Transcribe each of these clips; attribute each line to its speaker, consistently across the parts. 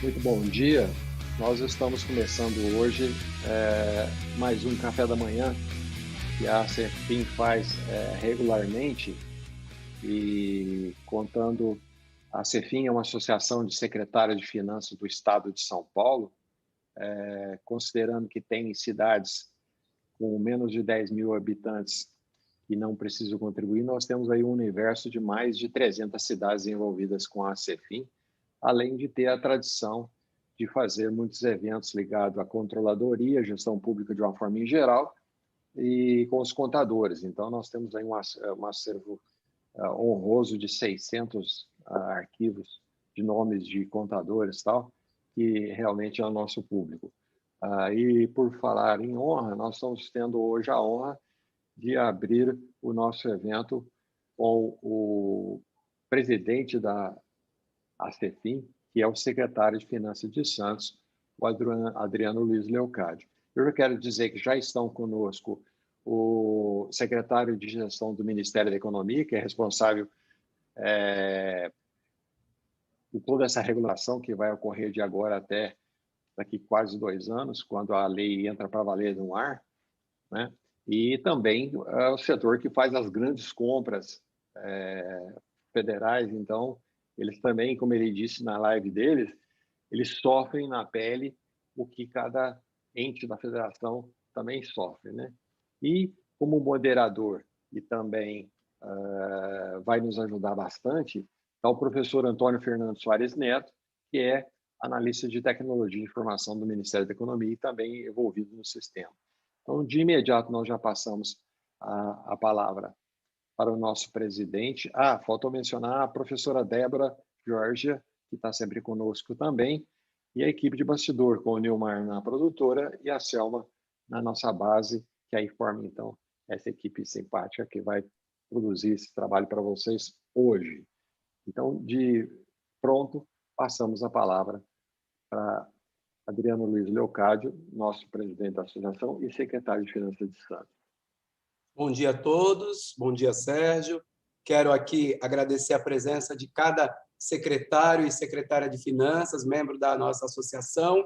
Speaker 1: Muito bom dia. Nós estamos começando hoje mais um café da manhã que a CEFIM faz regularmente e contando. A CEFIM é uma associação de secretários de finanças do estado de São Paulo, considerando que tem cidades com menos de 10 mil habitantes que não precisam contribuir, nós temos aí um universo de mais de 300 cidades envolvidas com a CEFIM, além de ter a tradição de fazer muitos eventos ligados à controladoria, gestão pública de uma forma em geral, e com os contadores. Então, nós temos aí um acervo honroso de 600 arquivos de nomes de contadores e tal, que realmente é o nosso público. E por falar em honra, nós estamos tendo hoje a honra de abrir o nosso evento com o presidente da CEFIM, que é o secretário de Finanças de Santos, o Adriano Luiz Leocádio. Eu já quero dizer que já estão conosco o secretário de Gestão do Ministério da Economia, que é responsável por toda essa regulação que vai ocorrer de agora até daqui quase 2 anos, quando a lei entra para valer no ar, né? E também o setor que faz as grandes compras federais. Então, eles também, como ele disse na live deles, eles sofrem na pele o que cada ente da federação também sofre, né? E como moderador e também vai nos ajudar bastante, está o professor Antônio Fernando Soares Neto, que é analista de tecnologia e informação do Ministério da Economia e também envolvido no sistema. Então, de imediato, nós já passamos a palavra para o nosso presidente. Faltou mencionar a professora Débora Georgia, que está sempre conosco também, e a equipe de bastidor, com o Nilmar na produtora e a Selma na nossa base, que aí forma, então, essa equipe simpática que vai produzir esse trabalho para vocês hoje. Então, de pronto, passamos a palavra para Adriano Luiz Leocádio, nosso presidente da associação e secretário de Finanças de Santos.
Speaker 2: Bom dia a todos, bom dia, Sérgio. Quero aqui agradecer a presença de cada secretário e secretária de Finanças, membro da nossa associação.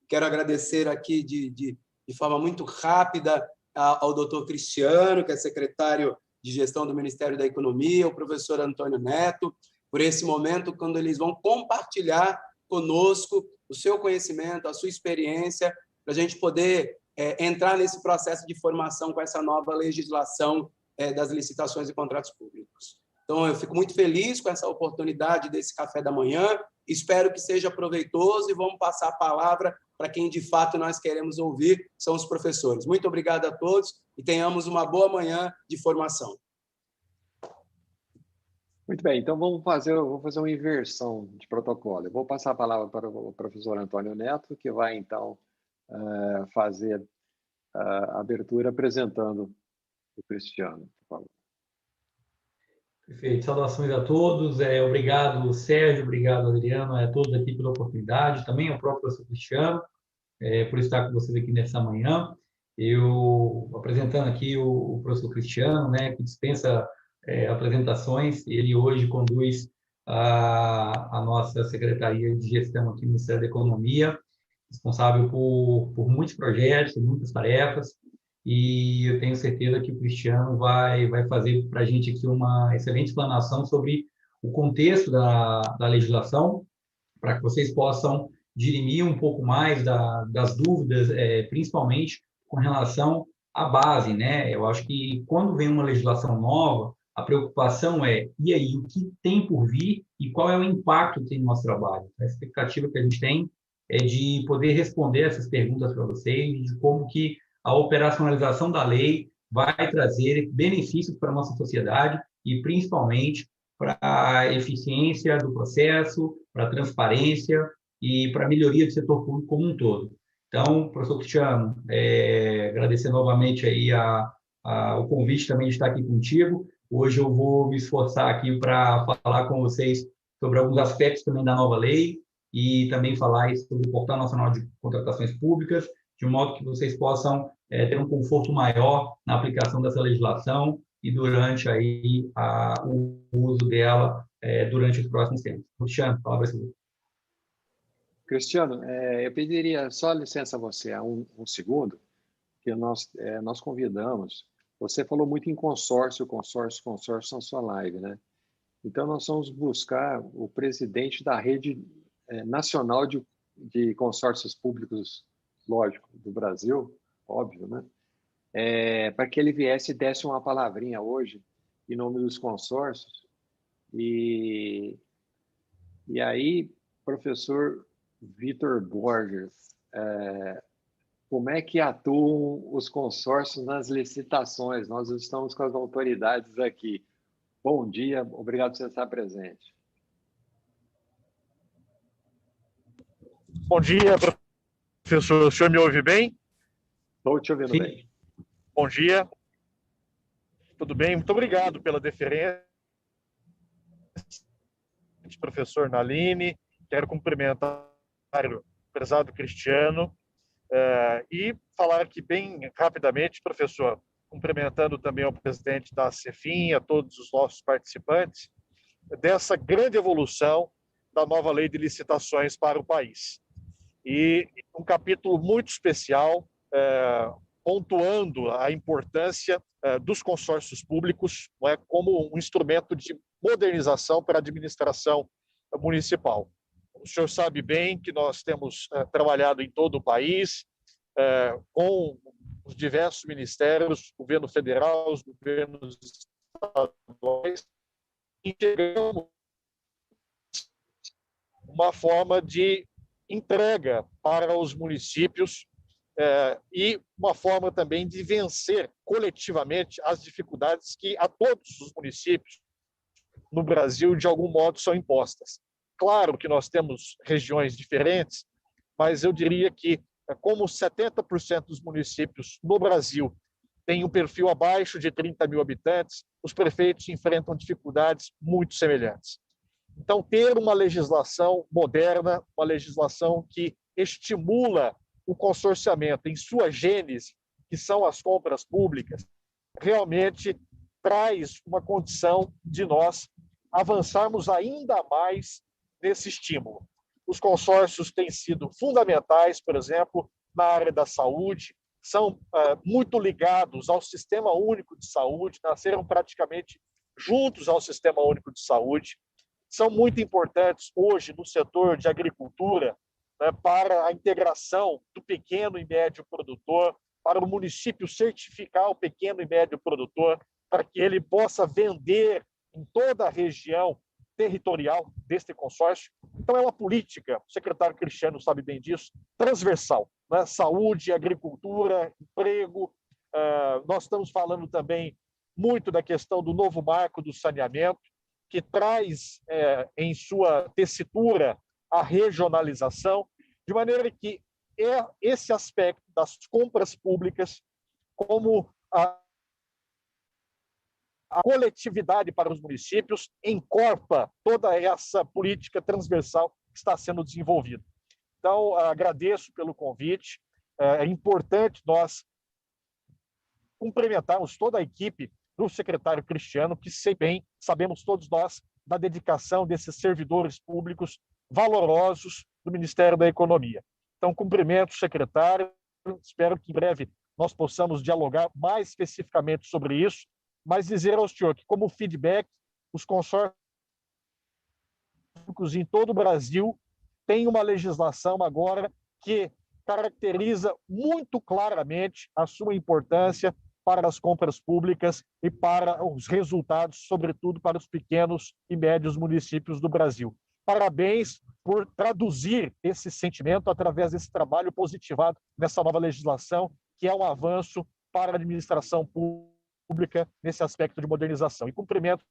Speaker 2: Quero agradecer aqui de forma muito rápida ao doutor Cristiano, que é secretário de Gestão do Ministério da Economia, o professor Antônio Neto, por esse momento, quando eles vão compartilhar conosco o seu conhecimento, a sua experiência, para a gente poder entrar nesse processo de formação com essa nova legislação das licitações e contratos públicos. Então, eu fico muito feliz com essa oportunidade desse café da manhã, espero que seja proveitoso e vamos passar a palavra para quem, de fato, nós queremos ouvir, são os professores. Muito obrigado a todos e tenhamos uma boa manhã de formação.
Speaker 1: Muito bem, então vou fazer uma inversão de protocolo. Eu vou passar a palavra para o professor Antônio Neto, que vai, então, fazer a abertura apresentando o Cristiano, por favor.
Speaker 3: Perfeito. Saudações a todos. Obrigado, Sérgio. Obrigado, Adriano. A todos aqui pela oportunidade. Também ao próprio professor Cristiano, por estar com vocês aqui nessa manhã. Eu, apresentando aqui o professor Cristiano, né, que dispensa apresentações. Ele hoje conduz a nossa Secretaria de Gestão aqui no Ministério da Economia, responsável por muitos projetos, muitas tarefas, e eu tenho certeza que o Cristiano vai fazer para a gente aqui uma excelente explanação sobre o contexto da legislação, para que vocês possam dirimir um pouco mais das dúvidas, principalmente com relação à base, né? Eu acho que quando vem uma legislação nova, a preocupação e aí, o que tem por vir e qual é o impacto que tem no nosso trabalho? A expectativa que a gente tem é de poder responder essas perguntas para vocês, de como que a operacionalização da lei vai trazer benefícios para a nossa sociedade e, principalmente, para a eficiência do processo, para a transparência e para a melhoria do setor público como um todo. Então, professor Cristiano, agradecer novamente aí o convite também de estar aqui contigo. Hoje eu vou me esforçar aqui para falar com vocês sobre alguns aspectos também da nova lei e também falar sobre o Portal Nacional de Contratações Públicas, de modo que vocês possam ter um conforto maior na aplicação dessa legislação e durante aí o uso dela durante os próximos tempos. Cristiano, palavra é sua.
Speaker 1: Cristiano, eu pediria só licença a você, um segundo, que nós convidamos. Você falou muito em consórcio na sua live, né? Então, nós vamos buscar o presidente da rede nacional de consórcios públicos, lógico, do Brasil, óbvio, né? Para que ele viesse e desse uma palavrinha hoje, em nome dos consórcios. E aí, professor Vitor Borges, como é que atuam os consórcios nas licitações? Nós estamos com as autoridades aqui. Bom dia, obrigado por você estar presente.
Speaker 4: Bom dia, professor. O senhor me ouve bem?
Speaker 1: Estou te ouvindo bem.
Speaker 4: Bom dia. Tudo bem? Muito obrigado pela deferência, professor Naline. Quero cumprimentar o prezado Cristiano e falar aqui bem rapidamente, professor, cumprimentando também o presidente da CEFIM, a todos os nossos participantes, dessa grande evolução da nova lei de licitações para o país. E um capítulo muito especial, pontuando a importância dos consórcios públicos, não é, como um instrumento de modernização para a administração municipal. O senhor sabe bem que nós temos trabalhado em todo o país, com os diversos ministérios, governo federal, os governos estaduais, integramos uma forma de entrega para os municípios e uma forma também de vencer coletivamente as dificuldades que a todos os municípios no Brasil, de algum modo, são impostas. Claro que nós temos regiões diferentes, mas eu diria que, como 70% dos municípios no Brasil têm um perfil abaixo de 30 mil habitantes, os prefeitos enfrentam dificuldades muito semelhantes. Então, ter uma legislação moderna, uma legislação que estimula o consorciamento em sua gênese, que são as compras públicas, realmente traz uma condição de nós avançarmos ainda mais nesse estímulo. Os consórcios têm sido fundamentais, por exemplo, na área da saúde, são muito ligados ao Sistema Único de Saúde, nasceram praticamente juntos ao Sistema Único de Saúde, são muito importantes hoje no setor de agricultura, né, para a integração do pequeno e médio produtor, para o município certificar o pequeno e médio produtor, para que ele possa vender em toda a região territorial deste consórcio. Então, é uma política, o secretário Cristiano sabe bem disso, transversal, né? Saúde, agricultura, emprego. Nós estamos falando também muito da questão do novo marco do saneamento, que traz em sua tessitura a regionalização, de maneira que esse aspecto das compras públicas, como a coletividade para os municípios, encorpa toda essa política transversal que está sendo desenvolvida. Então, agradeço pelo convite. É importante nós cumprimentarmos toda a equipe do secretário Cristiano, que sei bem, sabemos todos nós, da dedicação desses servidores públicos valorosos do Ministério da Economia. Então, cumprimento o secretário, espero que em breve nós possamos dialogar mais especificamente sobre isso, mas dizer ao senhor que, como feedback, os consórcios públicos em todo o Brasil têm uma legislação agora que caracteriza muito claramente a sua importância para as compras públicas e para os resultados, sobretudo para os pequenos e médios municípios do Brasil. Parabéns por traduzir esse sentimento através desse trabalho positivado nessa nova legislação, que é um avanço para a administração pública nesse aspecto de modernização. E cumprimento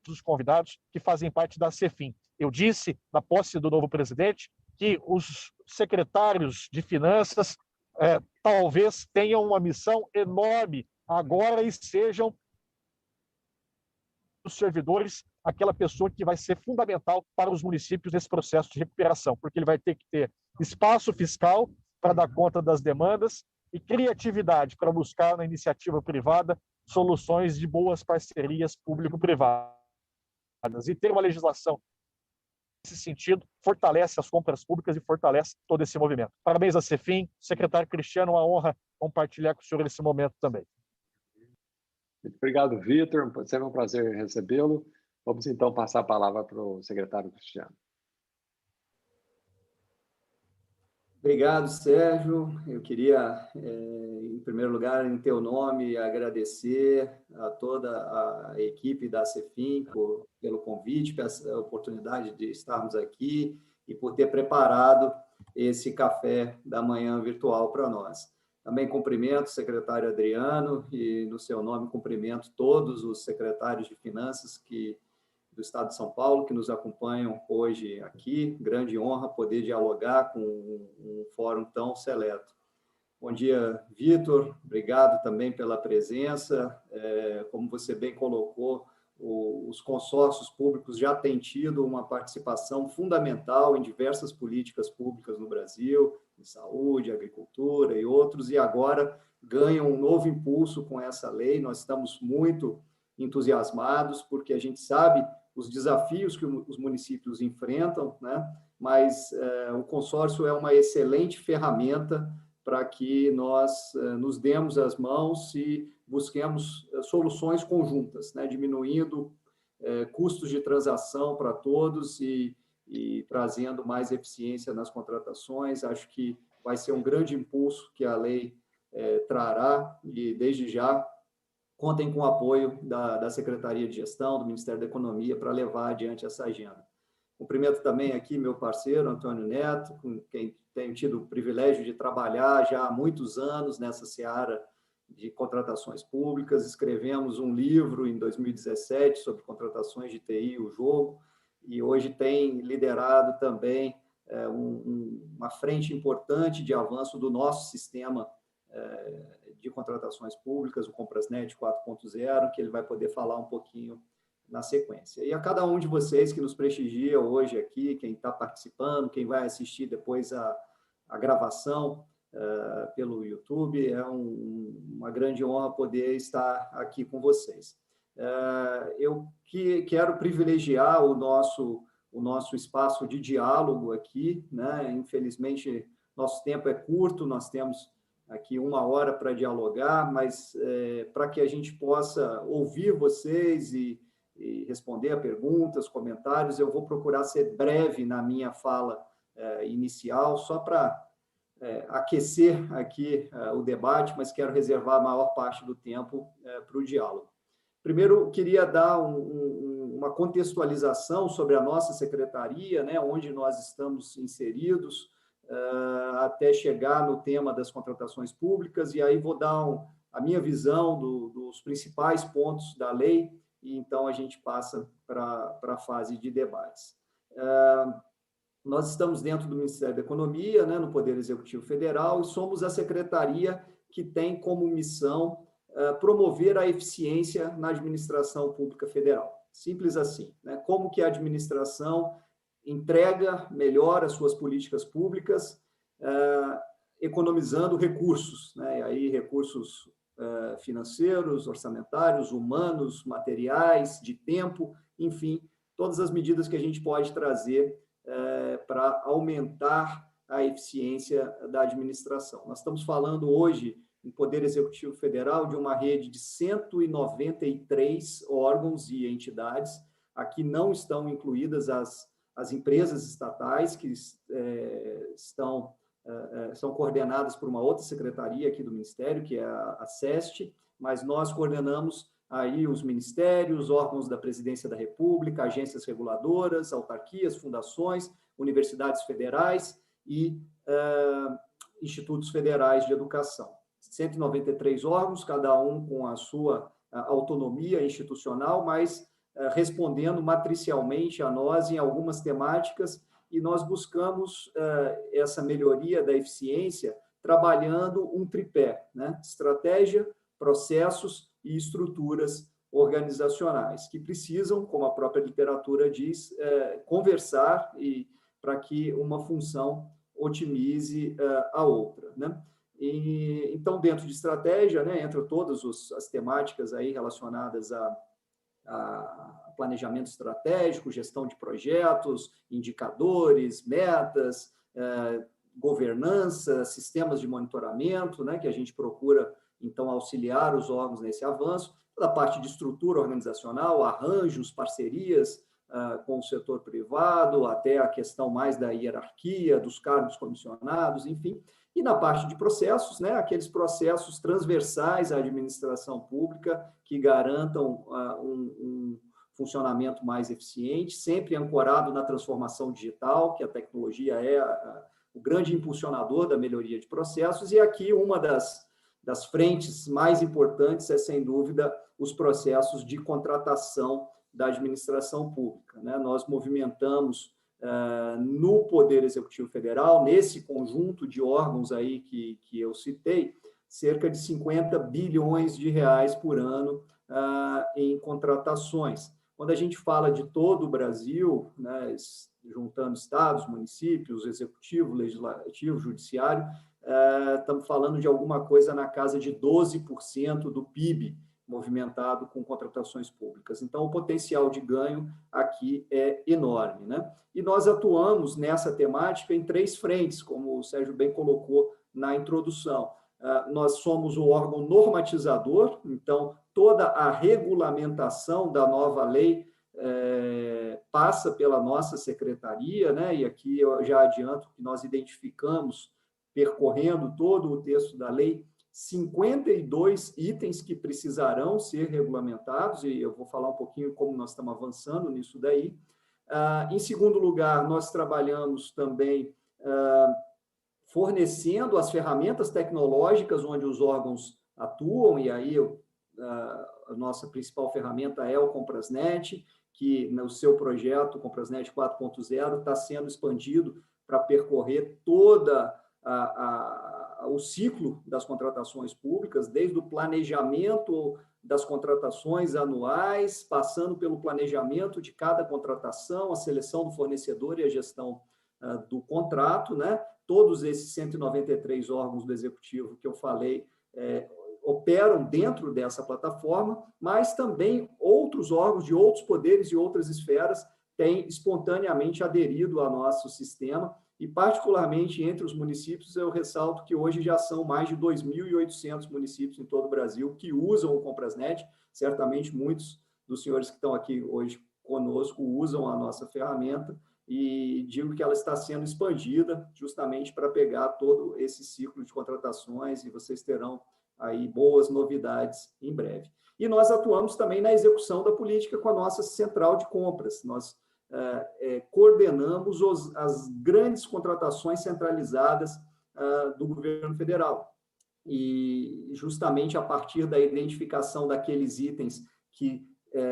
Speaker 4: os convidados que fazem parte da CEFIM. Eu disse, na posse do novo presidente, que os secretários de finanças talvez tenham uma missão enorme agora e sejam os servidores aquela pessoa que vai ser fundamental para os municípios nesse processo de recuperação, porque ele vai ter que ter espaço fiscal para dar conta das demandas e criatividade para buscar na iniciativa privada soluções de boas parcerias público-privadas. E ter uma legislação nesse sentido, fortalece as compras públicas e fortalece todo esse movimento. Parabéns à CEFIM, secretário Cristiano, uma honra compartilhar com o senhor esse momento também.
Speaker 1: Muito obrigado, Vitor. Sempre um prazer recebê-lo. Vamos, então, passar a palavra para o secretário Cristiano.
Speaker 5: Obrigado, Sérgio. Eu queria, em primeiro lugar, em teu nome, agradecer a toda a equipe da CEFIM pelo convite, pela oportunidade de estarmos aqui e por ter preparado esse café da manhã virtual para nós. Também cumprimento o secretário Adriano e, no seu nome, cumprimento todos os secretários de Finanças do Estado de São Paulo, que nos acompanham hoje aqui. Grande honra poder dialogar com um fórum tão seleto. Bom dia, Vitor. Obrigado também pela presença. Como você bem colocou, os consórcios públicos já têm tido uma participação fundamental em diversas políticas públicas no Brasil, em saúde, agricultura e outros, e agora ganham um novo impulso com essa lei. Nós estamos muito entusiasmados, porque a gente sabe os desafios que os municípios enfrentam, né? Mas o consórcio é uma excelente ferramenta para que nós nos demos as mãos e busquemos soluções conjuntas, né? Diminuindo custos de transação para todos e trazendo mais eficiência nas contratações. Acho que vai ser um grande impulso que a lei trará, e desde já contem com o apoio da Secretaria de Gestão, do Ministério da Economia, para levar adiante essa agenda. Cumprimento também aqui meu parceiro, Antônio Neto, com quem tenho tido o privilégio de trabalhar já há muitos anos nessa seara de contratações públicas. Escrevemos um livro em 2017 sobre contratações de TI, o jogo, e hoje tem liderado também uma frente importante de avanço do nosso sistema de contratações públicas, o Comprasnet 4.0, que ele vai poder falar um pouquinho na sequência. E a cada um de vocês que nos prestigia hoje aqui, quem está participando, quem vai assistir depois a gravação pelo YouTube, é uma grande honra poder estar aqui com vocês. Eu quero privilegiar o nosso espaço de diálogo aqui, né? Infelizmente, nosso tempo é curto, nós temos aqui 1 hora para dialogar, mas para que a gente possa ouvir vocês e responder a perguntas, comentários, eu vou procurar ser breve na minha fala inicial, só para aquecer aqui o debate, mas quero reservar a maior parte do tempo para o diálogo. Primeiro, queria dar uma contextualização sobre a nossa secretaria, né, onde nós estamos inseridos, até chegar no tema das contratações públicas, e aí vou dar a minha visão dos principais pontos da lei, e então a gente passa para a fase de debates. Nós estamos dentro do Ministério da Economia, né, no Poder Executivo Federal, e somos a secretaria que tem como missão promover a eficiência na administração pública federal. Simples assim, né? Como que a administração entrega melhor as suas políticas públicas, economizando recursos, né? E aí recursos financeiros, orçamentários, humanos, materiais, de tempo, enfim, todas as medidas que a gente pode trazer para aumentar a eficiência da administração. Nós estamos falando hoje, no Poder Executivo Federal, de uma rede de 193 órgãos e entidades. Aqui não estão incluídas as empresas estatais, que são coordenadas por uma outra secretaria aqui do Ministério, que é a SEST, mas nós coordenamos aí os ministérios, órgãos da Presidência da República, agências reguladoras, autarquias, fundações, universidades federais e institutos federais de educação. 193 órgãos, cada um com a sua autonomia institucional, mas respondendo matricialmente a nós em algumas temáticas, e nós buscamos essa melhoria da eficiência trabalhando um tripé, né? Estratégia, processos e estruturas organizacionais, que precisam, como a própria literatura diz, conversar para que uma função otimize a outra, né? Então, dentro de estratégia, né, entra todas as temáticas aí relacionadas à planejamento estratégico, gestão de projetos, indicadores, metas, governança, sistemas de monitoramento, né, que a gente procura, então, auxiliar os órgãos nesse avanço, toda a parte de estrutura organizacional, arranjos, parcerias com o setor privado, até a questão mais da hierarquia, dos cargos comissionados, enfim. E na parte de processos, né, aqueles processos transversais à administração pública que garantam um funcionamento mais eficiente, sempre ancorado na transformação digital, que a tecnologia é o grande impulsionador da melhoria de processos. E aqui uma das frentes mais importantes é, sem dúvida, os processos de contratação da administração pública, né? Nós movimentamos no Poder Executivo Federal, nesse conjunto de órgãos aí que eu citei, cerca de 50 bilhões de reais por ano em contratações. Quando a gente fala de todo o Brasil, né, juntando estados, municípios, executivo, legislativo, judiciário, estamos falando de alguma coisa na casa de 12% do PIB movimentado com contratações públicas. Então, o potencial de ganho aqui é enorme, né? E nós atuamos nessa temática em 3 frentes, como o Sérgio bem colocou na introdução. Nós somos o órgão normatizador, então, toda a regulamentação da nova lei passa pela nossa secretaria, né? E aqui eu já adianto que nós identificamos, percorrendo todo o texto da lei, 52 itens que precisarão ser regulamentados, e eu vou falar um pouquinho como nós estamos avançando nisso daí. Em segundo lugar, nós trabalhamos também fornecendo as ferramentas tecnológicas onde os órgãos atuam, e aí a nossa principal ferramenta é o Comprasnet, que no seu projeto, Comprasnet 4.0, está sendo expandido para percorrer toda o ciclo das contratações públicas, desde o planejamento das contratações anuais, passando pelo planejamento de cada contratação, a seleção do fornecedor e a gestão do contrato, né? Todos esses 193 órgãos do Executivo que eu falei operam dentro dessa plataforma, mas também outros órgãos de outros poderes e outras esferas têm espontaneamente aderido ao nosso sistema. E, particularmente, entre os municípios, eu ressalto que hoje já são mais de 2.800 municípios em todo o Brasil que usam o Comprasnet. Certamente, muitos dos senhores que estão aqui hoje conosco usam a nossa ferramenta, e digo que ela está sendo expandida justamente para pegar todo esse ciclo de contratações, e vocês terão aí boas novidades em breve. E nós atuamos também na execução da política com a nossa central de compras. Nós coordenamos as grandes contratações centralizadas do governo federal. E justamente a partir da identificação daqueles itens que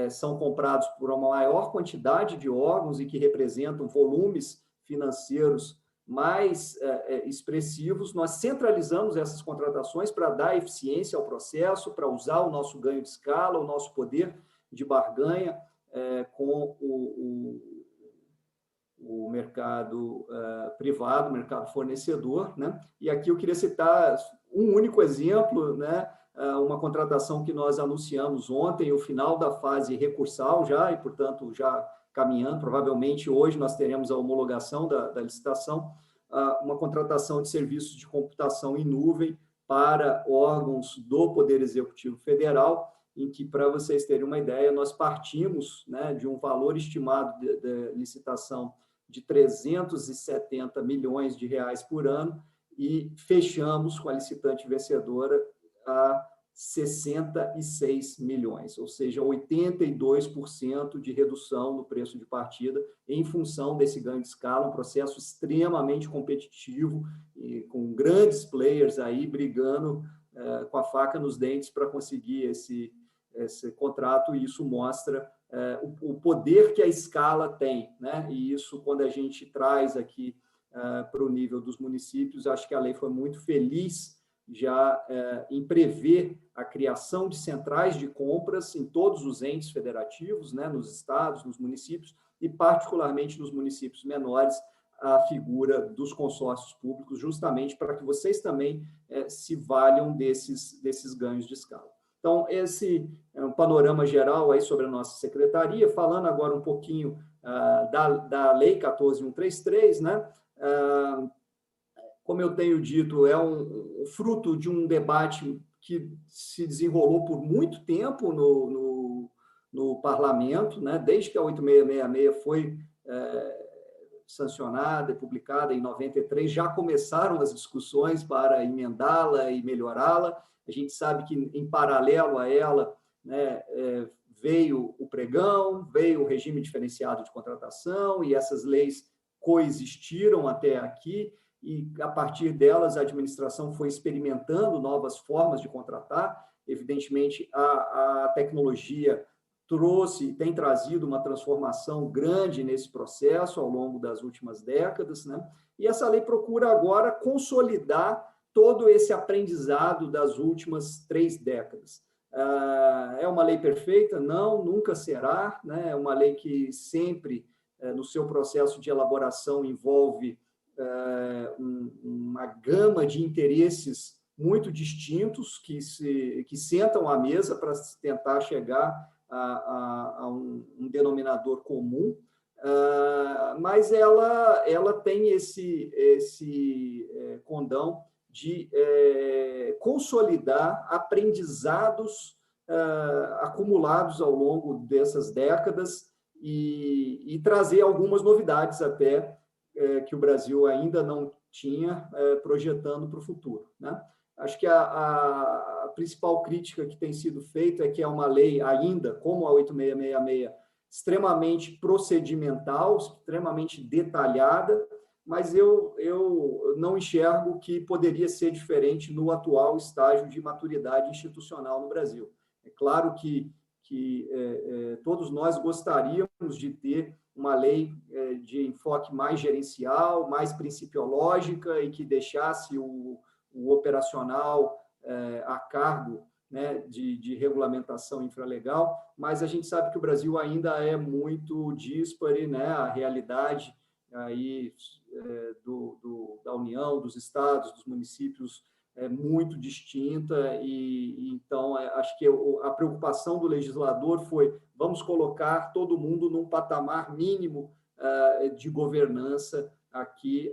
Speaker 5: são comprados por uma maior quantidade de órgãos e que representam volumes financeiros mais expressivos, nós centralizamos essas contratações para dar eficiência ao processo, para usar o nosso ganho de escala, o nosso poder de barganha com o mercado privado, o mercado fornecedor, né? E aqui eu queria citar um único exemplo, né? Uma contratação que nós anunciamos ontem, o final da fase recursal já, e, portanto, já caminhando, provavelmente hoje nós teremos a homologação da licitação, uma contratação de serviços de computação em nuvem para órgãos do Poder Executivo Federal, em que, para vocês terem uma ideia, nós partimos, né, de um valor estimado de licitação de 370 milhões de reais por ano e fechamos com a licitante vencedora a 66 milhões, ou seja, 82% de redução no preço de partida em função desse ganho de escala, um processo extremamente competitivo e com grandes players aí brigando com a faca nos dentes para conseguir esse contrato, e isso mostra o poder que a escala tem, né? E isso, quando a gente traz aqui para o nível dos municípios, acho que a lei foi muito feliz já em prever a criação de centrais de compras em todos os entes federativos, né? Nos estados, nos municípios, e particularmente nos municípios menores, a figura dos consórcios públicos, justamente para que vocês também se valham desses ganhos de escala. Então, esse é um panorama geral aí sobre a nossa secretaria, falando agora um pouquinho da Lei 14.133, né? Como eu tenho dito, é um fruto de um debate que se desenrolou por muito tempo no parlamento, né? Desde que a 8666 foi sancionada e publicada em 93, já começaram as discussões para emendá-la e melhorá-la. A gente sabe que, em paralelo a ela, né, veio o pregão, veio o regime diferenciado de contratação, e essas leis coexistiram até aqui, e, a partir delas, a administração foi experimentando novas formas de contratar. Evidentemente, a tecnologia tem trazido uma transformação grande nesse processo ao longo das últimas décadas, né? E essa lei procura agora consolidar todo esse aprendizado das últimas 3 décadas. É uma lei perfeita? Não, nunca será, né? É uma lei que sempre, no seu processo de elaboração, envolve uma gama de interesses muito distintos que sentam à mesa para tentar chegar a um denominador comum, mas ela tem esse condão de consolidar aprendizados acumulados ao longo dessas décadas e trazer algumas novidades até que o Brasil ainda não tinha, projetando para o futuro, né? Acho que a principal crítica que tem sido feita é que é uma lei ainda, como a 8666, extremamente procedimental, extremamente detalhada, mas eu não enxergo que poderia ser diferente no atual estágio de maturidade institucional no Brasil. É claro que todos nós gostaríamos de ter uma lei de enfoque mais gerencial, mais principiológica, e que deixasse o operacional a cargo, né, de regulamentação infralegal, mas a gente sabe que o Brasil ainda é muito díspare, né? A realidade aí da União, dos estados, dos municípios é muito distinta, e então acho que a preocupação do legislador foi: vamos colocar todo mundo num patamar mínimo de governança aqui,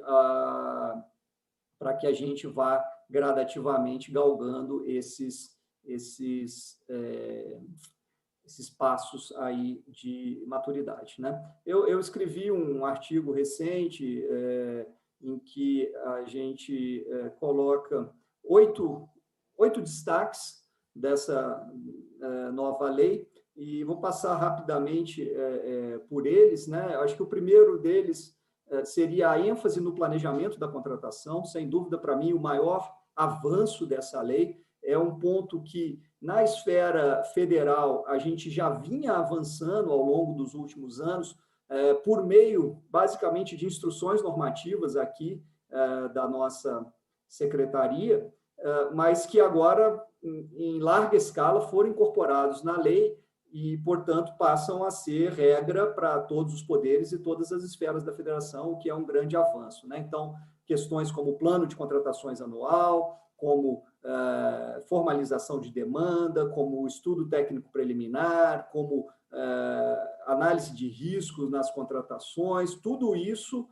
Speaker 5: para que a gente vá gradativamente galgando esses passos aí de maturidade, né? Eu escrevi um artigo recente em que a gente coloca 8 destaques dessa nova lei, e vou passar rapidamente por eles, né? Acho que o primeiro deles seria a ênfase no planejamento da contratação. Sem dúvida, para mim, o maior avanço dessa lei é um ponto que, na esfera federal, a gente já vinha avançando ao longo dos últimos anos, por meio, basicamente, de instruções normativas aqui da nossa secretaria, mas que agora, em larga escala, foram incorporados na lei e, portanto, passam a ser regra para todos os poderes e todas as esferas da federação, o que é um grande avanço, né? Então, questões como plano de contratações anual, como formalização de demanda, como estudo técnico preliminar, como análise de riscos nas contratações, tudo isso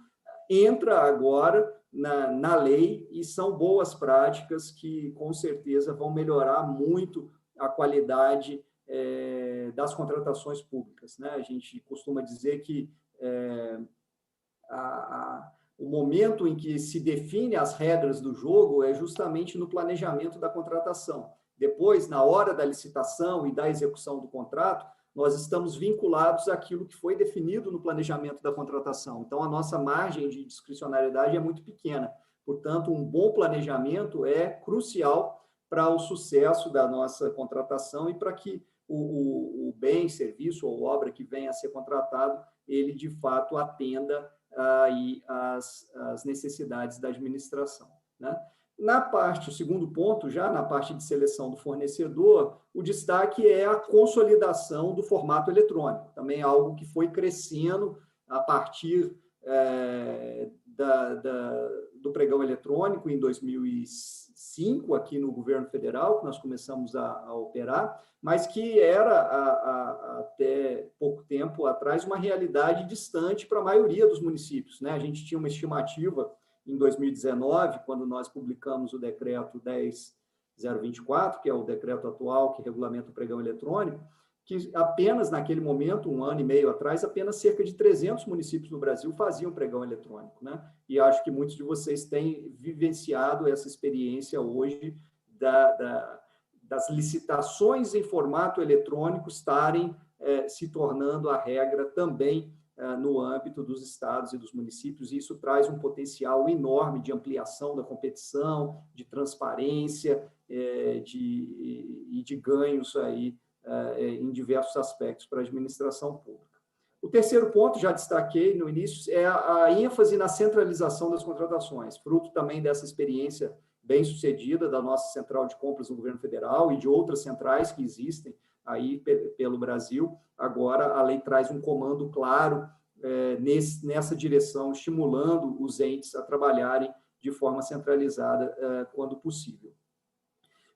Speaker 5: entra agora na lei, e são boas práticas que, com certeza, vão melhorar muito a qualidade das contratações públicas, né? A gente costuma dizer que o momento em que se define as regras do jogo é justamente no planejamento da contratação. Depois, na hora da licitação e da execução do contrato, nós estamos vinculados àquilo que foi definido no planejamento da contratação. Então, a nossa margem de discricionariedade é muito pequena. Portanto, um bom planejamento é crucial para o sucesso da nossa contratação e para que o bem, serviço ou obra que venha a ser contratado, ele, de fato, atenda aí as necessidades da administração, né? O segundo ponto, já na parte de seleção do fornecedor, o destaque é a consolidação do formato eletrônico, também algo que foi crescendo a partir do pregão eletrônico em 2006, 2005, aqui no governo federal, que nós começamos a operar, mas que era, até pouco tempo atrás, uma realidade distante para a maioria dos municípios, né? A gente tinha uma estimativa em 2019, quando nós publicamos o decreto 10.024, que é o decreto atual que regulamenta o pregão eletrônico, que apenas naquele momento, 1 ano e meio atrás, apenas cerca de 300 municípios no Brasil faziam pregão eletrônico, né? E acho que muitos de vocês têm vivenciado essa experiência hoje das licitações em formato eletrônico estarem se tornando a regra também no âmbito dos estados e dos municípios, e isso traz um potencial enorme de ampliação da competição, de transparência e de ganhos aí em diversos aspectos para a administração pública. O terceiro ponto, já destaquei no início, é a ênfase na centralização das contratações, fruto também dessa experiência bem-sucedida da nossa central de compras do governo federal e de outras centrais que existem aí pelo Brasil. Agora, a lei traz um comando claro nessa direção, estimulando os entes a trabalharem de forma centralizada quando possível.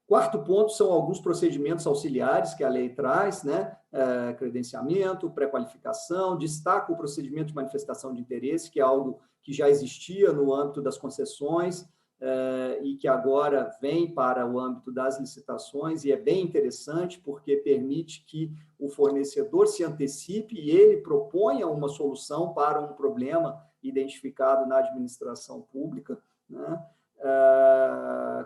Speaker 5: Quarto ponto são alguns procedimentos auxiliares que a lei traz, né? Credenciamento, pré-qualificação, destaca o procedimento de manifestação de interesse, que é algo que já existia no âmbito das concessões e que agora vem para o âmbito das licitações, e é bem interessante porque permite que o fornecedor se antecipe e ele proponha uma solução para um problema identificado na administração pública, né?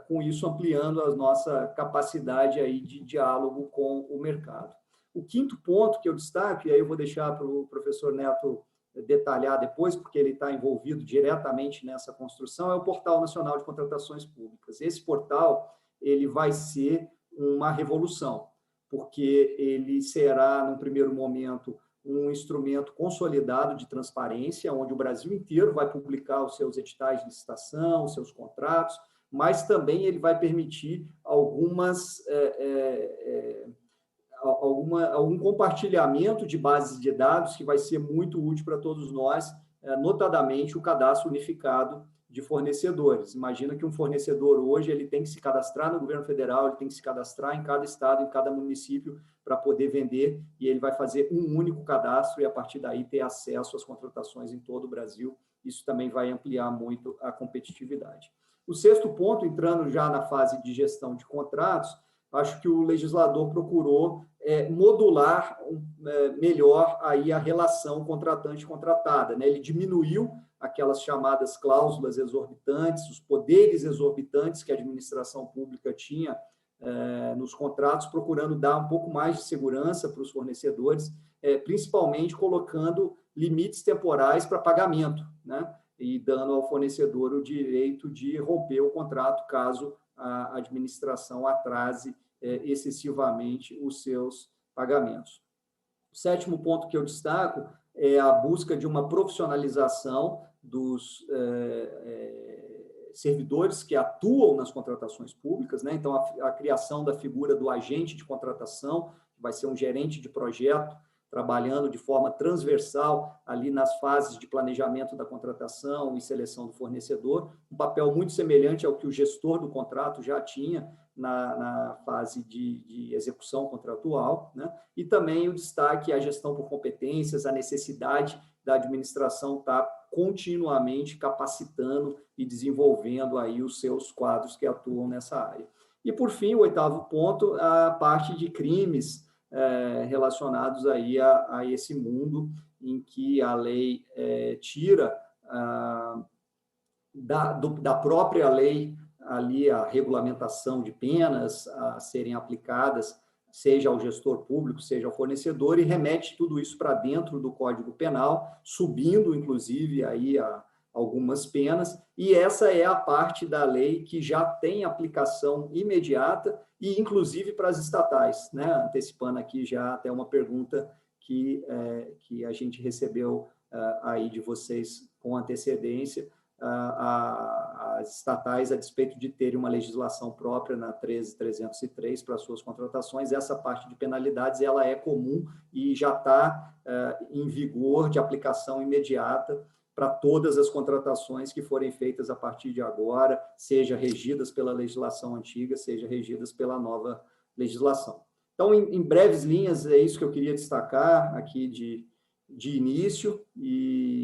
Speaker 5: Com isso ampliando a nossa capacidade aí de diálogo com o mercado. O quinto ponto que eu destaco, e aí eu vou deixar para o professor Neto detalhar depois, porque ele está envolvido diretamente nessa construção, é o Portal Nacional de Contratações Públicas. Esse portal ele vai ser uma revolução, porque ele será, num primeiro momento, um instrumento consolidado de transparência, onde o Brasil inteiro vai publicar os seus editais de licitação, os seus contratos, mas também ele vai permitir algum compartilhamento de bases de dados que vai ser muito útil para todos nós, notadamente o cadastro unificado de fornecedores. Imagina que um fornecedor hoje ele tem que se cadastrar no governo federal, ele tem que se cadastrar em cada estado, em cada município, para poder vender, e ele vai fazer um único cadastro e, a partir daí, ter acesso às contratações em todo o Brasil. Isso também vai ampliar muito a competitividade. O sexto ponto, entrando já na fase de gestão de contratos, acho que o legislador procurou modular melhor aí a relação contratante-contratada, né? Ele diminuiu aquelas chamadas cláusulas exorbitantes, os poderes exorbitantes que a administração pública tinha nos contratos, procurando dar um pouco mais de segurança para os fornecedores, principalmente colocando limites temporais para pagamento, né? E dando ao fornecedor o direito de romper o contrato caso a administração atrase excessivamente os seus pagamentos. O sétimo ponto que eu destaco é a busca de uma profissionalização dos servidores que atuam nas contratações públicas, né? Então, a criação da figura do agente de contratação, que vai ser um gerente de projeto, trabalhando de forma transversal ali nas fases de planejamento da contratação e seleção do fornecedor, um papel muito semelhante ao que o gestor do contrato já tinha na fase de execução contratual, né? E também o destaque à gestão por competências, a necessidade da administração estar continuamente capacitando e desenvolvendo aí os seus quadros que atuam nessa área. E, por fim, o oitavo ponto, a parte de crimes relacionados aí a esse mundo em que a lei tira da própria lei ali a regulamentação de penas a serem aplicadas, seja ao gestor público, seja ao fornecedor, e remete tudo isso para dentro do Código Penal, subindo, inclusive, aí algumas penas, e essa é a parte da lei que já tem aplicação imediata e, inclusive, para as estatais, né? Antecipando aqui já até uma pergunta que a gente recebeu aí de vocês com antecedência, as estatais, a despeito de terem uma legislação própria na 13.303 para suas contratações, essa parte de penalidades ela é comum e já está em vigor de aplicação imediata para todas as contratações que forem feitas a partir de agora, seja regidas pela legislação antiga, seja regidas pela nova legislação. Então, em breves linhas, é isso que eu queria destacar aqui de início,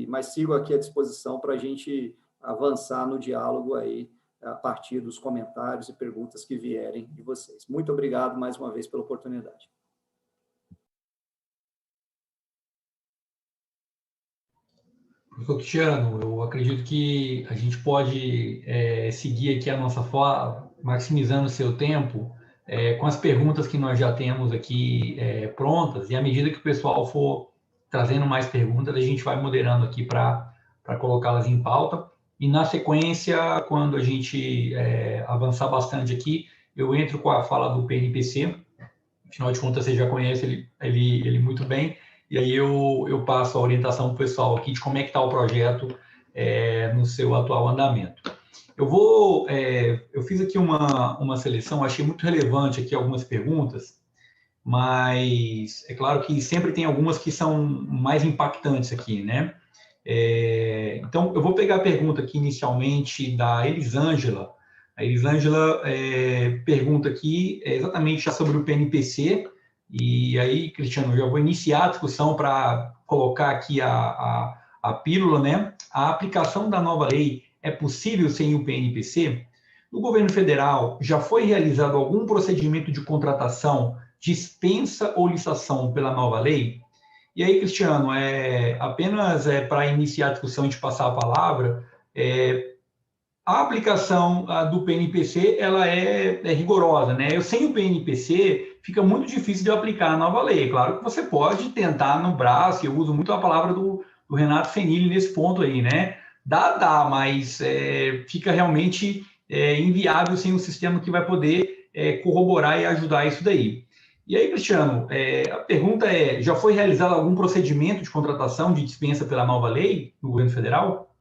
Speaker 5: mas sigo aqui à disposição para a gente avançar no diálogo aí, a partir dos comentários e perguntas que vierem de vocês. Muito obrigado mais uma vez pela oportunidade.
Speaker 3: Professor Cristiano, eu acredito que a gente pode seguir aqui a nossa fala, maximizando o seu tempo, com as perguntas que nós já temos aqui prontas, e à medida que o pessoal for trazendo mais perguntas, a gente vai moderando aqui para colocá-las em pauta. E, na sequência, quando a gente avançar bastante aqui, eu entro com a fala do PNPC. Afinal de contas, você já conhece ele muito bem. E aí eu passo a orientação para o pessoal aqui de como é que está o projeto no seu atual andamento. Eu fiz aqui uma seleção, achei muito relevante aqui algumas perguntas, mas é claro que sempre tem algumas que são mais impactantes aqui, né? Então, eu vou pegar a pergunta aqui inicialmente da Elisângela. A Elisângela pergunta aqui exatamente já sobre o PNPC, e aí, Cristiano, eu já vou iniciar a discussão para colocar aqui a pílula, né? A aplicação da nova lei é possível sem o PNPC? No governo federal, já foi realizado algum procedimento de contratação, dispensa ou licitação pela nova lei? E aí, Cristiano, apenas para iniciar a discussão e te passar a palavra, a aplicação do PNPC ela é rigorosa, né? Sem o PNPC fica muito difícil de aplicar a nova lei. Claro que você pode tentar no braço, eu uso muito a palavra do Renato Fenili nesse ponto aí, né? Dá, mas fica realmente inviável sem um sistema que vai poder corroborar e ajudar isso daí. E aí, Cristiano, a pergunta já foi realizado algum procedimento de contratação de dispensa pela nova lei no governo federal?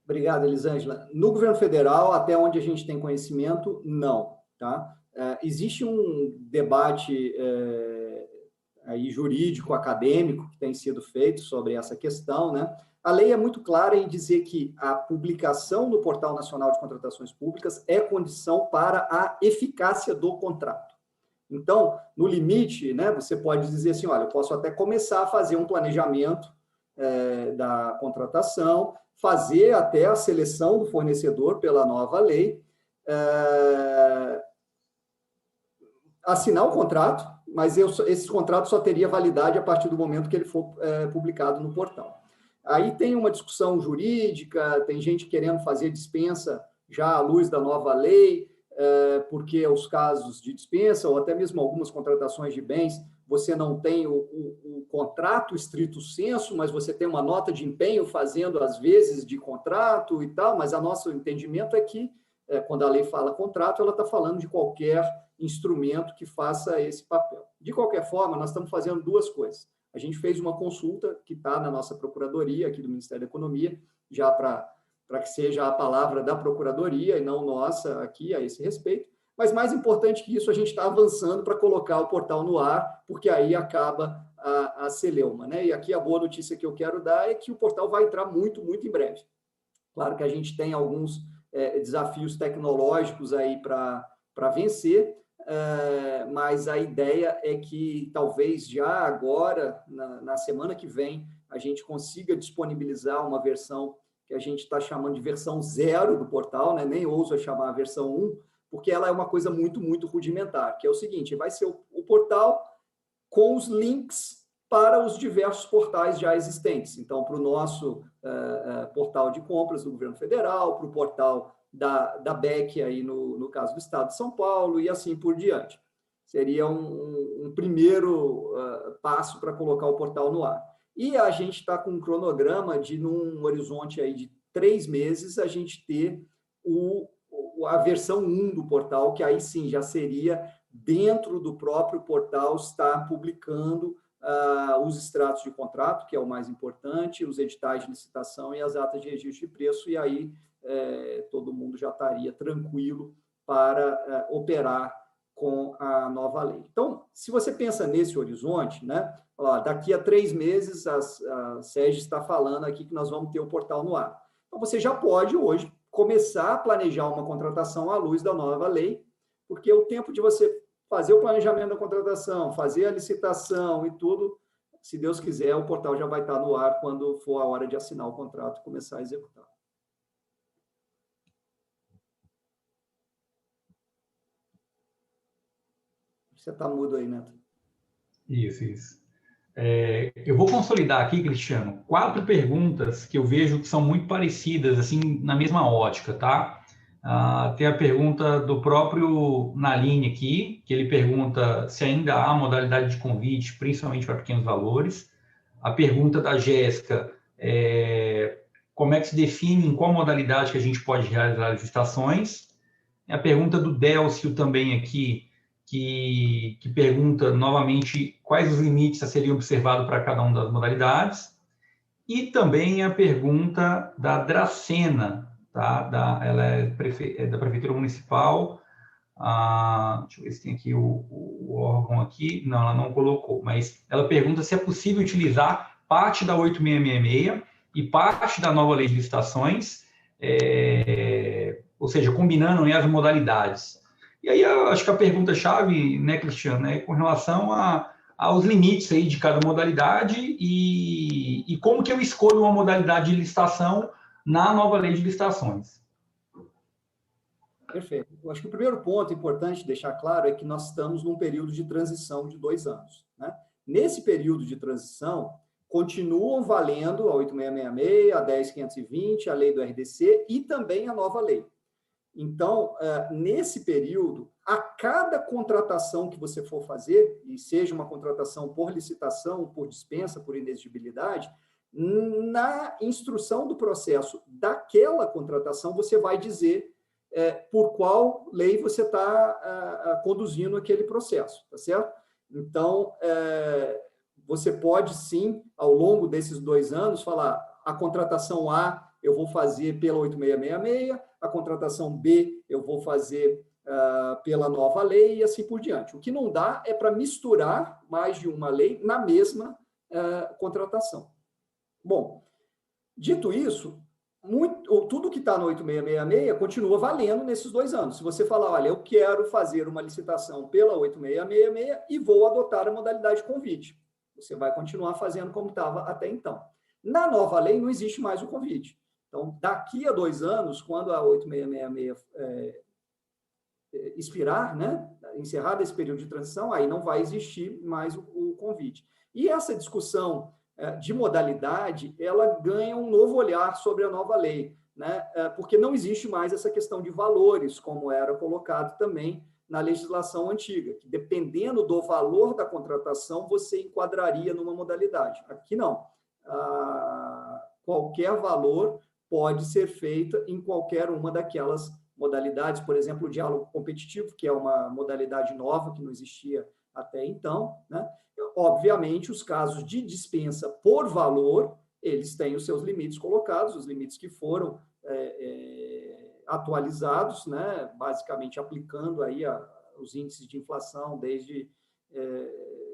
Speaker 5: Obrigado, Elisângela. No governo federal, até onde a gente tem conhecimento, não. Tá? Existe um debate aí jurídico, acadêmico, que tem sido feito sobre essa questão, né? A lei é muito clara em dizer que a publicação no Portal Nacional de Contratações Públicas é condição para a eficácia do contrato. Então, no limite, né, você pode dizer assim, olha, eu posso até começar a fazer um planejamento da contratação, fazer até a seleção do fornecedor pela nova lei, assinar o contrato, mas esse contrato só teria validade a partir do momento que ele for publicado no portal. Aí tem uma discussão jurídica, tem gente querendo fazer dispensa já à luz da nova lei, porque os casos de dispensa, ou até mesmo algumas contratações de bens, você não tem o contrato estrito sensu, mas você tem uma nota de empenho fazendo, às vezes, de contrato e tal, mas o nosso entendimento é que, quando a lei fala contrato, ela está falando de qualquer instrumento que faça esse papel. De qualquer forma, nós estamos fazendo duas coisas. A gente fez uma consulta que está na nossa Procuradoria, aqui do Ministério da Economia, já para que seja a palavra da Procuradoria e não nossa aqui a esse respeito. Mas mais importante que isso, a gente está avançando para colocar o portal no ar, porque aí acaba a celeuma, né? E aqui a boa notícia que eu quero dar é que o portal vai entrar muito, muito em breve. Claro que a gente tem alguns desafios tecnológicos aí para vencer, mas a ideia é que talvez já agora, na semana que vem, a gente consiga disponibilizar uma versão que a gente está chamando de versão 0 do portal, né? Nem ouso chamar a versão 1, porque ela é uma coisa muito, muito rudimentar, que é o seguinte, vai ser o portal com os links para os diversos portais já existentes. Então, para o nosso portal de compras do governo federal, para o portal da BEC, aí no caso do Estado de São Paulo, e assim por diante. Seria um primeiro passo para colocar o portal no ar. E a gente está com um cronograma de, num horizonte aí de 3 meses, a gente ter a versão 1 do portal, que aí sim já seria dentro do próprio portal estar publicando os extratos de contrato, que é o mais importante, os editais de licitação e as atas de registro de preço, e aí todo mundo já estaria tranquilo para operar com a nova lei. Então, se você pensa nesse horizonte, né, Ó, daqui a 3 meses, a Sérgio está falando aqui que nós vamos ter o portal no ar. Então, você já pode, hoje, começar a planejar uma contratação à luz da nova lei, porque o tempo de você fazer o planejamento da contratação, fazer a licitação e tudo, se Deus quiser, o portal já vai estar no ar quando for a hora de assinar o contrato e começar a executar. Você está mudo aí, Neto.
Speaker 3: Isso. Eu vou consolidar aqui, Cristiano, 4 perguntas que eu vejo que são muito parecidas, assim, na mesma ótica, tá? Tem a pergunta do próprio Naline aqui, que ele pergunta se ainda há modalidade de convite, principalmente para pequenos valores. A pergunta da Jéssica, como é que se define em qual modalidade que a gente pode realizar licitações. A pergunta do Délcio também aqui, que pergunta novamente quais os limites a serem observados para cada uma das modalidades. E também a pergunta da Dracena, tá? Ela é da Prefeitura Municipal. Deixa eu ver se tem aqui o órgão aqui. Não, ela não colocou, mas ela pergunta se é possível utilizar parte da 8666 e parte da nova lei de licitações, ou seja, combinando, né, as modalidades. E aí, eu acho que a pergunta-chave, né, Cristiano, é com relação aos limites aí de cada modalidade e como que eu escolho uma modalidade de licitação na nova lei de licitações.
Speaker 5: Perfeito. Eu acho que o primeiro ponto importante deixar claro é que nós estamos num período de transição de 2 anos, né? Nesse período de transição, continuam valendo a 8666, a 10520, a lei do RDC e também a nova lei. Então, nesse período, a cada contratação que você for fazer, e seja uma contratação por licitação, por dispensa, por inexigibilidade, na instrução do processo daquela contratação, você vai dizer por qual lei você está conduzindo aquele processo, tá certo? Então, você pode, sim, ao longo desses 2 anos, falar a contratação A eu vou fazer pela 8666, a contratação B eu vou fazer pela nova lei e assim por diante. O que não dá é para misturar mais de uma lei na mesma contratação. Bom, dito isso, tudo que está no 8666 continua valendo nesses 2 anos. Se você falar, olha, eu quero fazer uma licitação pela 8666 e vou adotar a modalidade de convite, você vai continuar fazendo como estava até então. Na nova lei não existe mais o convite. Então, daqui a 2 anos, quando a 8666 expirar, né, encerrado esse período de transição, aí não vai existir mais o convite. E essa discussão de modalidade, ela ganha um novo olhar sobre a nova lei, né, porque não existe mais essa questão de valores, como era colocado também na legislação antiga, que dependendo do valor da contratação, você enquadraria numa modalidade. Aqui não. Qualquer valor pode ser feita em qualquer uma daquelas modalidades, por exemplo, o diálogo competitivo, que é uma modalidade nova que não existia até então, né? Obviamente, os casos de dispensa por valor, eles têm os seus limites colocados, os limites que foram atualizados, né? Basicamente aplicando aí os índices de inflação desde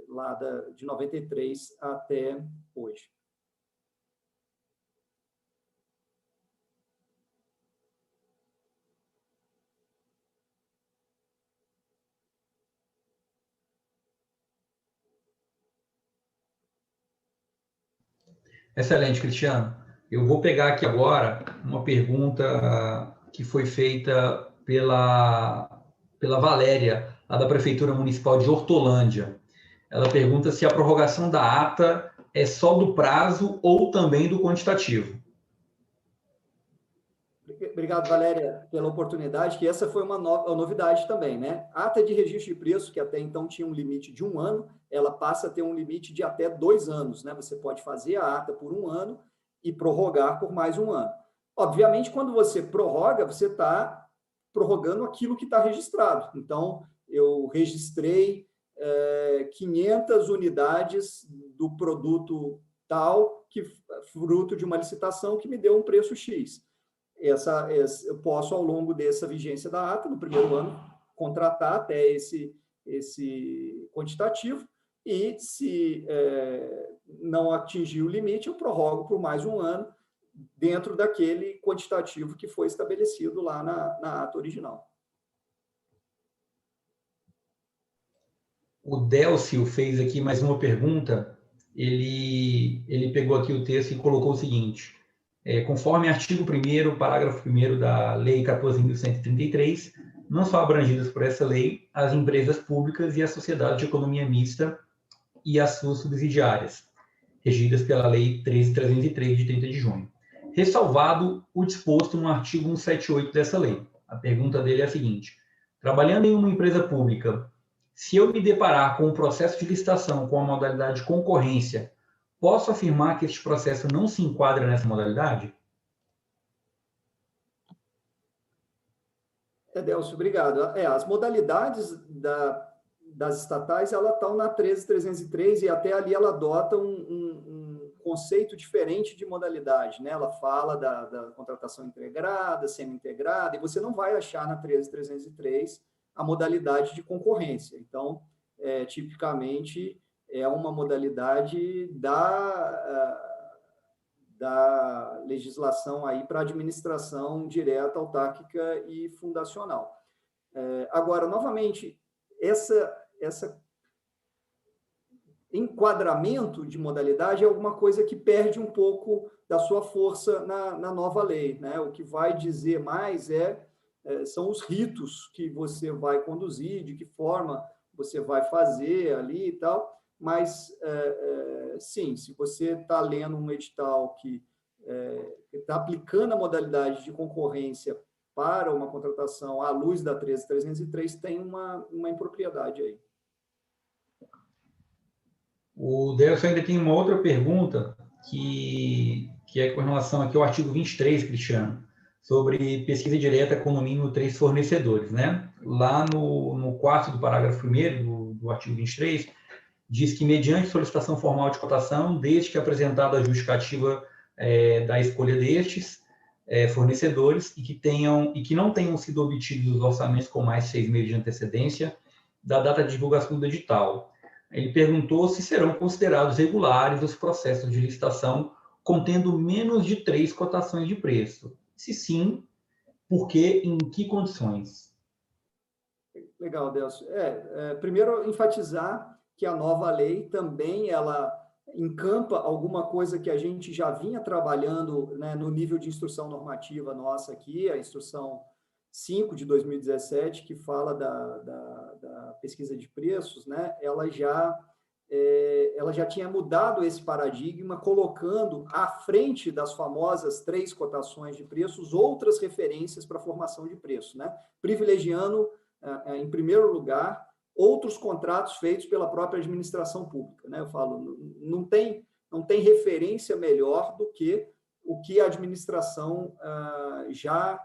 Speaker 5: lá de 93 até hoje.
Speaker 3: Excelente, Cristiano. Eu vou pegar aqui agora uma pergunta que foi feita pela Valéria, lá da Prefeitura Municipal de Hortolândia. Ela pergunta se a prorrogação da ata é só do prazo ou também do quantitativo.
Speaker 5: Obrigado, Valéria, pela oportunidade, que essa foi uma novidade também, né? A ata de registro de preço, que até então tinha um limite de 1 ano, ela passa a ter um limite de até 2 anos, né? Você pode fazer a ata por 1 ano e prorrogar por mais 1 ano. Obviamente, quando você prorroga, você está prorrogando aquilo que está registrado. Então, eu registrei 500 unidades do produto tal, que fruto de uma licitação que me deu um preço X. Eu posso, ao longo dessa vigência da ata, no primeiro ano, contratar até esse quantitativo e se não atingir o limite, eu prorrogo por mais um ano, dentro daquele quantitativo que foi estabelecido lá na ata original.
Speaker 3: O Délcio fez aqui mais uma pergunta. Ele pegou aqui o texto e colocou o seguinte: conforme artigo 1º, parágrafo 1º da Lei 14.133, não são abrangidas por essa lei as empresas públicas e a sociedade de economia mista e as suas subsidiárias, regidas pela Lei 13.303, de 30 de junho. Ressalvado o disposto no artigo 178 dessa lei. A pergunta dele é a seguinte: trabalhando em uma empresa pública, se eu me deparar com um processo de licitação com a modalidade de concorrência, posso afirmar que este processo não se enquadra nessa modalidade?
Speaker 5: Delcio, obrigado. As modalidades das estatais, elas estão na 13.303 e até ali ela adota um conceito diferente de modalidade, né? Ela fala da contratação integrada, semi-integrada, e você não vai achar na 13.303 a modalidade de concorrência. Então, tipicamente, é uma modalidade da legislação aí para administração direta, autárquica e fundacional. Agora, novamente, esse enquadramento de modalidade é alguma coisa que perde um pouco da sua força na nova lei, né? O que vai dizer mais são os ritos que você vai conduzir, de que forma você vai fazer ali e tal, mas, sim, se você está lendo um edital que está aplicando a modalidade de concorrência para uma contratação à luz da 13.303, tem uma impropriedade aí.
Speaker 3: O Delcio ainda tem uma outra pergunta, que é com relação aqui ao artigo 23, Cristiano, sobre pesquisa direta com no mínimo 3 fornecedores, né? Lá no 4º do parágrafo 1º do artigo 23, diz que, mediante solicitação formal de cotação, desde que apresentada a justificativa da escolha destes fornecedores e que não tenham sido obtidos os orçamentos com mais de 6 meses de antecedência da data de divulgação do edital. Ele perguntou se serão considerados regulares os processos de licitação contendo menos de 3 cotações de preço. Se sim, por quê? Em que condições?
Speaker 5: Legal, Delcio. Primeiro, enfatizar que a nova lei também ela encampa alguma coisa que a gente já vinha trabalhando, né, no nível de instrução normativa nossa aqui, a instrução 5 de 2017, que fala da pesquisa de preços, né? Ela já tinha mudado esse paradigma, colocando à frente das famosas 3 cotações de preços outras referências para a formação de preço, né? Privilegiando, em primeiro lugar, outros contratos feitos pela própria administração pública, né? Eu falo, não tem referência melhor do que o que a administração já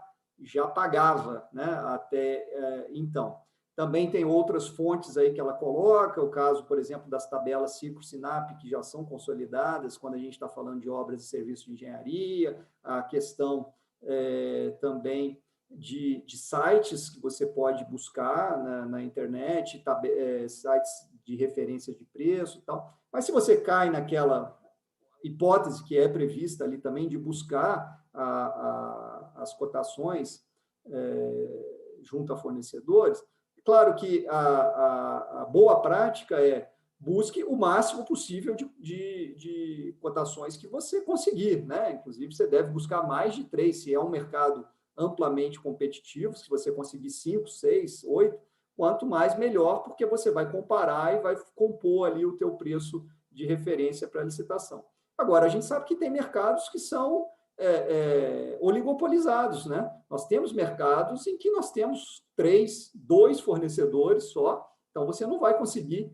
Speaker 5: pagava, né? Até então. Também tem outras fontes aí que ela coloca, o caso, por exemplo, das tabelas Cicro-Sinap, que já são consolidadas quando a gente está falando de obras e serviços de engenharia, a questão também de sites que você pode buscar na internet, sites de referência de preço e tal. Mas se você cai naquela hipótese que é prevista ali também de buscar as cotações junto a fornecedores, claro que a boa prática busque o máximo possível de cotações que você conseguir, né? Inclusive, você deve buscar mais de 3, se é um mercado amplamente competitivo, se você conseguir 5, 6, 8, quanto mais melhor, porque você vai comparar e vai compor ali o teu preço de referência para a licitação. Agora, a gente sabe que tem mercados que são oligopolizados, né? Nós temos mercados em que nós temos 3, 2 fornecedores só, então você não vai conseguir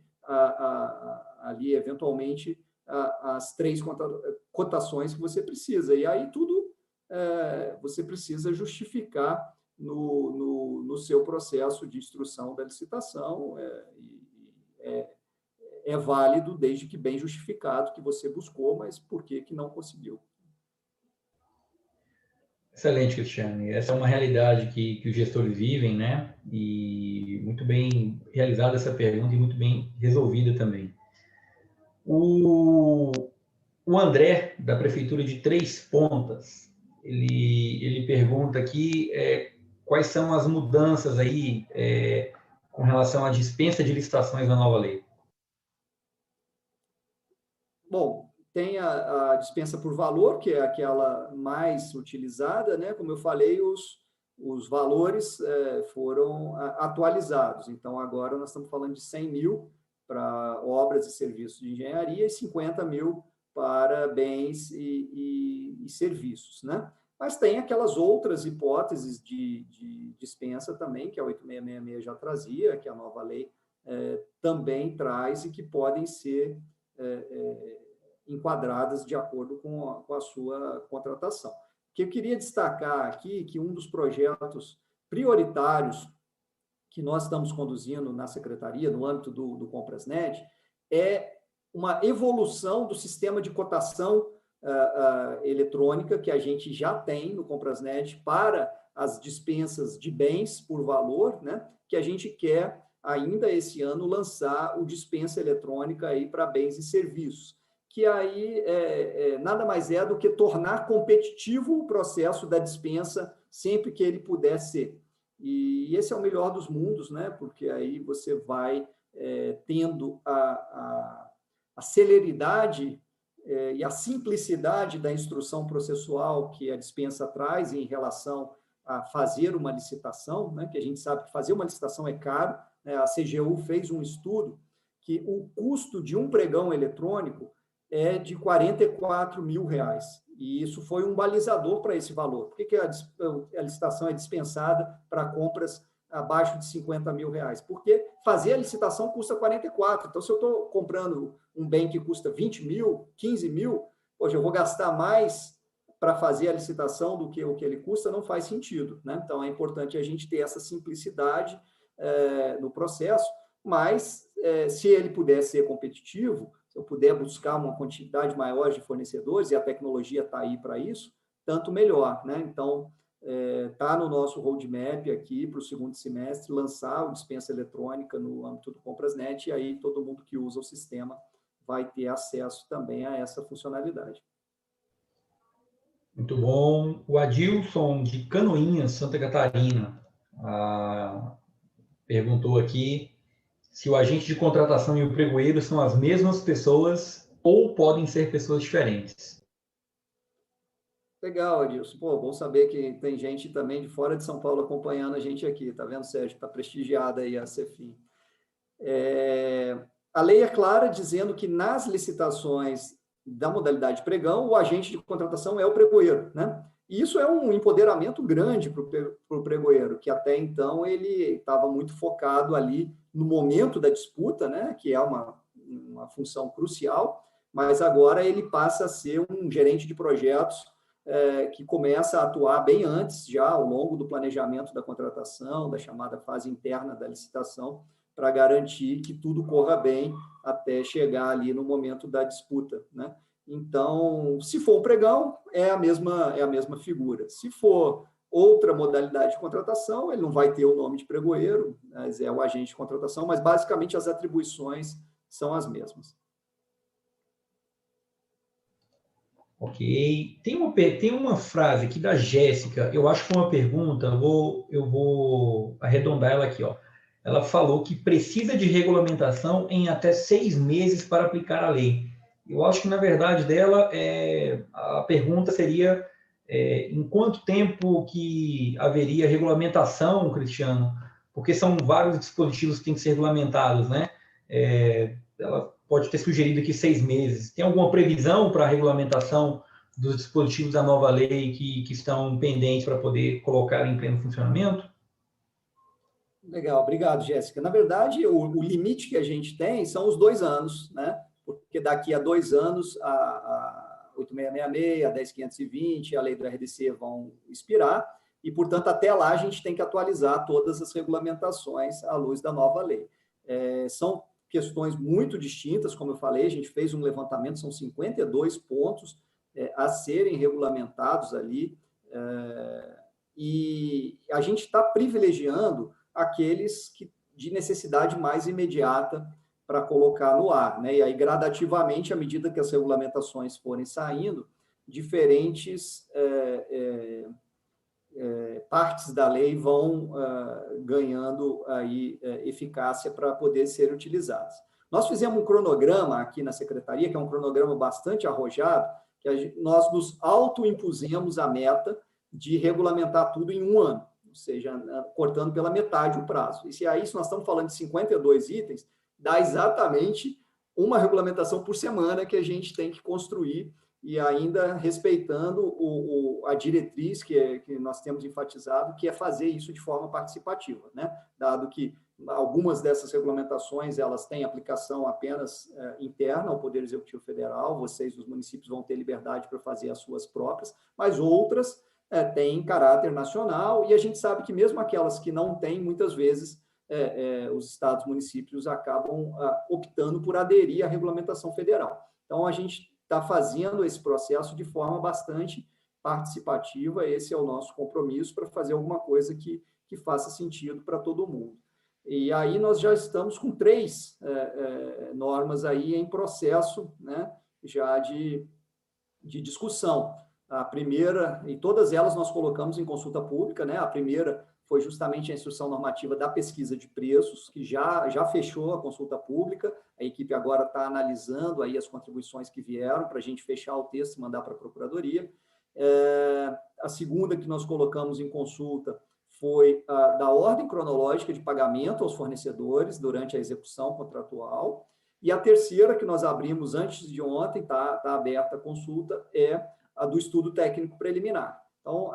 Speaker 5: ali, eventualmente, as 3 cotações que você precisa. E aí tudo você precisa justificar no seu processo de instrução da licitação. É válido desde que bem justificado que você buscou, mas por que não conseguiu?
Speaker 3: Excelente, Cristiane. Essa é uma realidade que os gestores vivem, né? E muito bem realizada essa pergunta e muito bem resolvida também. O André, da Prefeitura de Três Pontas, ele pergunta aqui quais são as mudanças aí com relação à dispensa de licitações na nova lei.
Speaker 5: Bom, tem a dispensa por valor, que é aquela mais utilizada, né? Como eu falei, os valores foram atualizados. Então, agora nós estamos falando de 100 mil para obras e serviços de engenharia e 50 mil para bens e serviços, né? Mas tem aquelas outras hipóteses de dispensa também, que a 8666 já trazia, que a nova lei também traz e que podem ser enquadradas de acordo com a sua contratação. O que eu queria destacar aqui, que um dos projetos prioritários que nós estamos conduzindo na Secretaria, no âmbito do Comprasnet, é uma evolução do sistema de cotação eletrônica que a gente já tem no Comprasnet para as dispensas de bens por valor, né? Que a gente quer ainda esse ano lançar o dispensa eletrônica aí para bens e serviços, que aí nada mais é do que tornar competitivo o processo da dispensa sempre que ele puder ser. E esse é o melhor dos mundos, né? Porque aí você vai tendo a celeridade e a simplicidade da instrução processual que a dispensa traz em relação a fazer uma licitação, né? Que a gente sabe que fazer uma licitação é caro, né? A CGU fez um estudo que o custo de um pregão eletrônico é de R$44 mil. E isso foi um balizador para esse valor. Por que a licitação é dispensada para compras abaixo de R$50 mil? Porque fazer a licitação custa 44. Então, se eu estou comprando um bem que custa 20 mil, 15 mil, hoje eu vou gastar mais para fazer a licitação do que o que ele custa, não faz sentido, né? Então, é importante a gente ter essa simplicidade no processo, mas se ele puder ser competitivo, se eu puder buscar uma quantidade maior de fornecedores, e a tecnologia está aí para isso, tanto melhor, né? Então, está no nosso roadmap aqui para o segundo semestre, lançar o dispensa eletrônica no âmbito do Comprasnet, e aí todo mundo que usa o sistema vai ter acesso também a essa funcionalidade.
Speaker 3: Muito bom. O Adilson, de Canoinhas, Santa Catarina, perguntou aqui se o agente de contratação e o pregoeiro são as mesmas pessoas ou podem ser pessoas diferentes.
Speaker 5: Legal, Adilson. Pô, bom saber que tem gente também de fora de São Paulo acompanhando a gente aqui. Tá vendo, Sérgio? Está prestigiada aí a CEFIM. A lei é clara dizendo que nas licitações da modalidade pregão, o agente de contratação é o pregoeiro, né? E isso é um empoderamento grande para o pregoeiro, que até então ele estava muito focado ali no momento da disputa, né? Que é uma função crucial, mas agora ele passa a ser um gerente de projetos que começa a atuar bem antes, já ao longo do planejamento da contratação, da chamada fase interna da licitação, para garantir que tudo corra bem até chegar ali no momento da disputa, né? Então, se for um pregão, é a mesma figura. Se for outra modalidade de contratação, ele não vai ter o nome de pregoeiro, mas é o agente de contratação, mas basicamente as atribuições são as mesmas.
Speaker 3: Ok. Tem uma frase aqui da Jéssica, eu acho que foi uma pergunta, eu vou arredondar ela aqui, ó. Ela falou que precisa de regulamentação em até 6 meses para aplicar a lei. Eu acho que, na verdade, a pergunta seria em quanto tempo que haveria regulamentação, Cristiano? Porque são vários dispositivos que têm que ser regulamentados, né? Ela pode ter sugerido aqui 6 meses. Tem alguma previsão para a regulamentação dos dispositivos da nova lei que estão pendentes para poder colocar em pleno funcionamento?
Speaker 5: Legal, obrigado, Jéssica. Na verdade, o limite que a gente tem são os 2 anos, né? Porque daqui a 2 anos a 8666, a 10520, a lei do RDC vão expirar, e, portanto, até lá a gente tem que atualizar todas as regulamentações à luz da nova lei. São questões muito distintas, como eu falei, a gente fez um levantamento, são 52 pontos a serem regulamentados ali, e a gente está privilegiando aqueles de necessidade mais imediata para colocar no ar, né? E aí, gradativamente, à medida que as regulamentações forem saindo, diferentes partes da lei vão ganhando aí eficácia para poder ser utilizadas. Nós fizemos um cronograma aqui na Secretaria, que é um cronograma bastante arrojado, que nós nos autoimpusemos a meta de regulamentar tudo em 1 ano, ou seja, cortando pela metade o prazo. E se aí, se nós estamos falando de 52 itens, dá exatamente uma regulamentação por semana que a gente tem que construir, e ainda respeitando a diretriz que nós temos enfatizado, que é fazer isso de forma participativa, né? Dado que algumas dessas regulamentações elas têm aplicação apenas interna ao Poder Executivo Federal, vocês, os municípios, vão ter liberdade para fazer as suas próprias, mas outras têm caráter nacional, e a gente sabe que mesmo aquelas que não têm, muitas vezes, os estados, municípios acabam optando por aderir à regulamentação federal. Então, a gente está fazendo esse processo de forma bastante participativa, esse é o nosso compromisso para fazer alguma coisa que faça sentido para todo mundo. E aí nós já estamos com 3 normas aí em processo, né, já de discussão. A primeira, e todas elas nós colocamos em consulta pública, né? A primeira foi justamente a instrução normativa da pesquisa de preços, que já fechou a consulta pública, a equipe agora está analisando aí as contribuições que vieram para a gente fechar o texto e mandar para a Procuradoria. A segunda que nós colocamos em consulta foi a da ordem cronológica de pagamento aos fornecedores durante a execução contratual, e a terceira, que nós abrimos antes de ontem, está aberta a consulta, é a do estudo técnico preliminar. Então,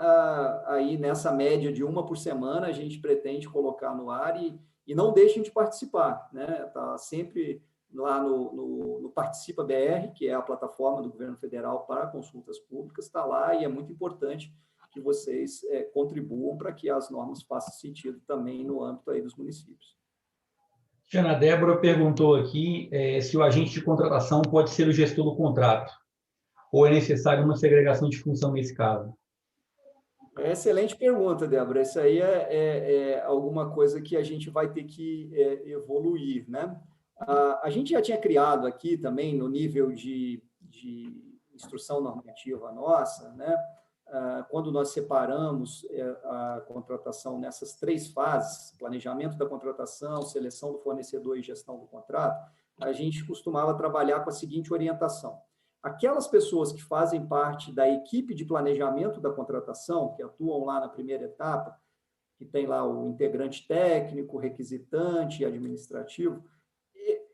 Speaker 5: aí nessa média de 1 por semana, a gente pretende colocar no ar e não deixem de participar, né? Está sempre lá no Participa BR, que é a plataforma do governo federal para consultas públicas, está lá, e é muito importante que vocês contribuam para que as normas façam sentido também no âmbito aí dos municípios.
Speaker 3: Tiana, Débora perguntou aqui se o agente de contratação pode ser o gestor do contrato, ou é necessário uma segregação de função nesse caso?
Speaker 5: Excelente pergunta, Débora. Isso aí é alguma coisa que a gente vai ter que evoluir, né? A gente já tinha criado aqui também, no nível de instrução normativa nossa, né? Quando nós separamos a contratação nessas 3 fases, planejamento da contratação, seleção do fornecedor e gestão do contrato, a gente costumava trabalhar com a seguinte orientação: aquelas pessoas que fazem parte da equipe de planejamento da contratação, que atuam lá na primeira etapa, que tem lá o integrante técnico, requisitante e administrativo,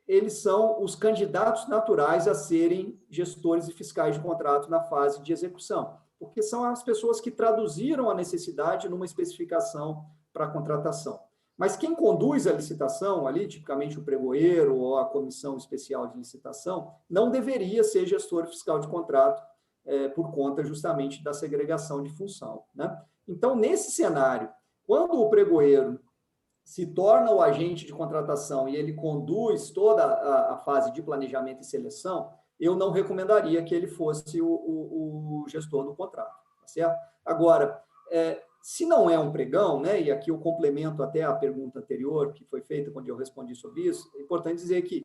Speaker 5: eles são os candidatos naturais a serem gestores e fiscais de contrato na fase de execução, porque são as pessoas que traduziram a necessidade numa especificação para a contratação. Mas quem conduz a licitação ali, tipicamente o pregoeiro ou a comissão especial de licitação, não deveria ser gestor fiscal de contrato por conta justamente da segregação de função, né? Então, nesse cenário, quando o pregoeiro se torna o agente de contratação e ele conduz toda a fase de planejamento e seleção, eu não recomendaria que ele fosse o gestor do contrato, tá certo? Agora, se não é um pregão, né, e aqui eu complemento até a pergunta anterior que foi feita quando eu respondi sobre isso, é importante dizer que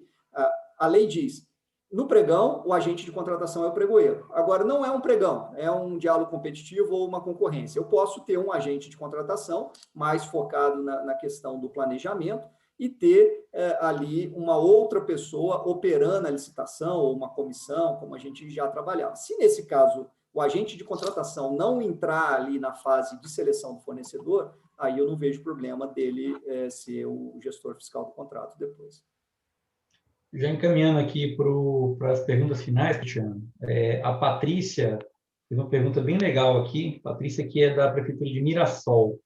Speaker 5: a lei diz, no pregão, o agente de contratação é o pregoeiro. Agora, não é um pregão, é um diálogo competitivo ou uma concorrência. Eu posso ter um agente de contratação mais focado na questão do planejamento e ter ali uma outra pessoa operando a licitação ou uma comissão, como a gente já trabalhava. Se nesse caso o agente de contratação não entrar ali na fase de seleção do fornecedor, aí eu não vejo problema dele ser o gestor fiscal do contrato depois.
Speaker 3: Já encaminhando aqui para as perguntas finais, Cristiano, a Patrícia fez uma pergunta bem legal aqui. Patrícia, que é da Prefeitura de Mirassol.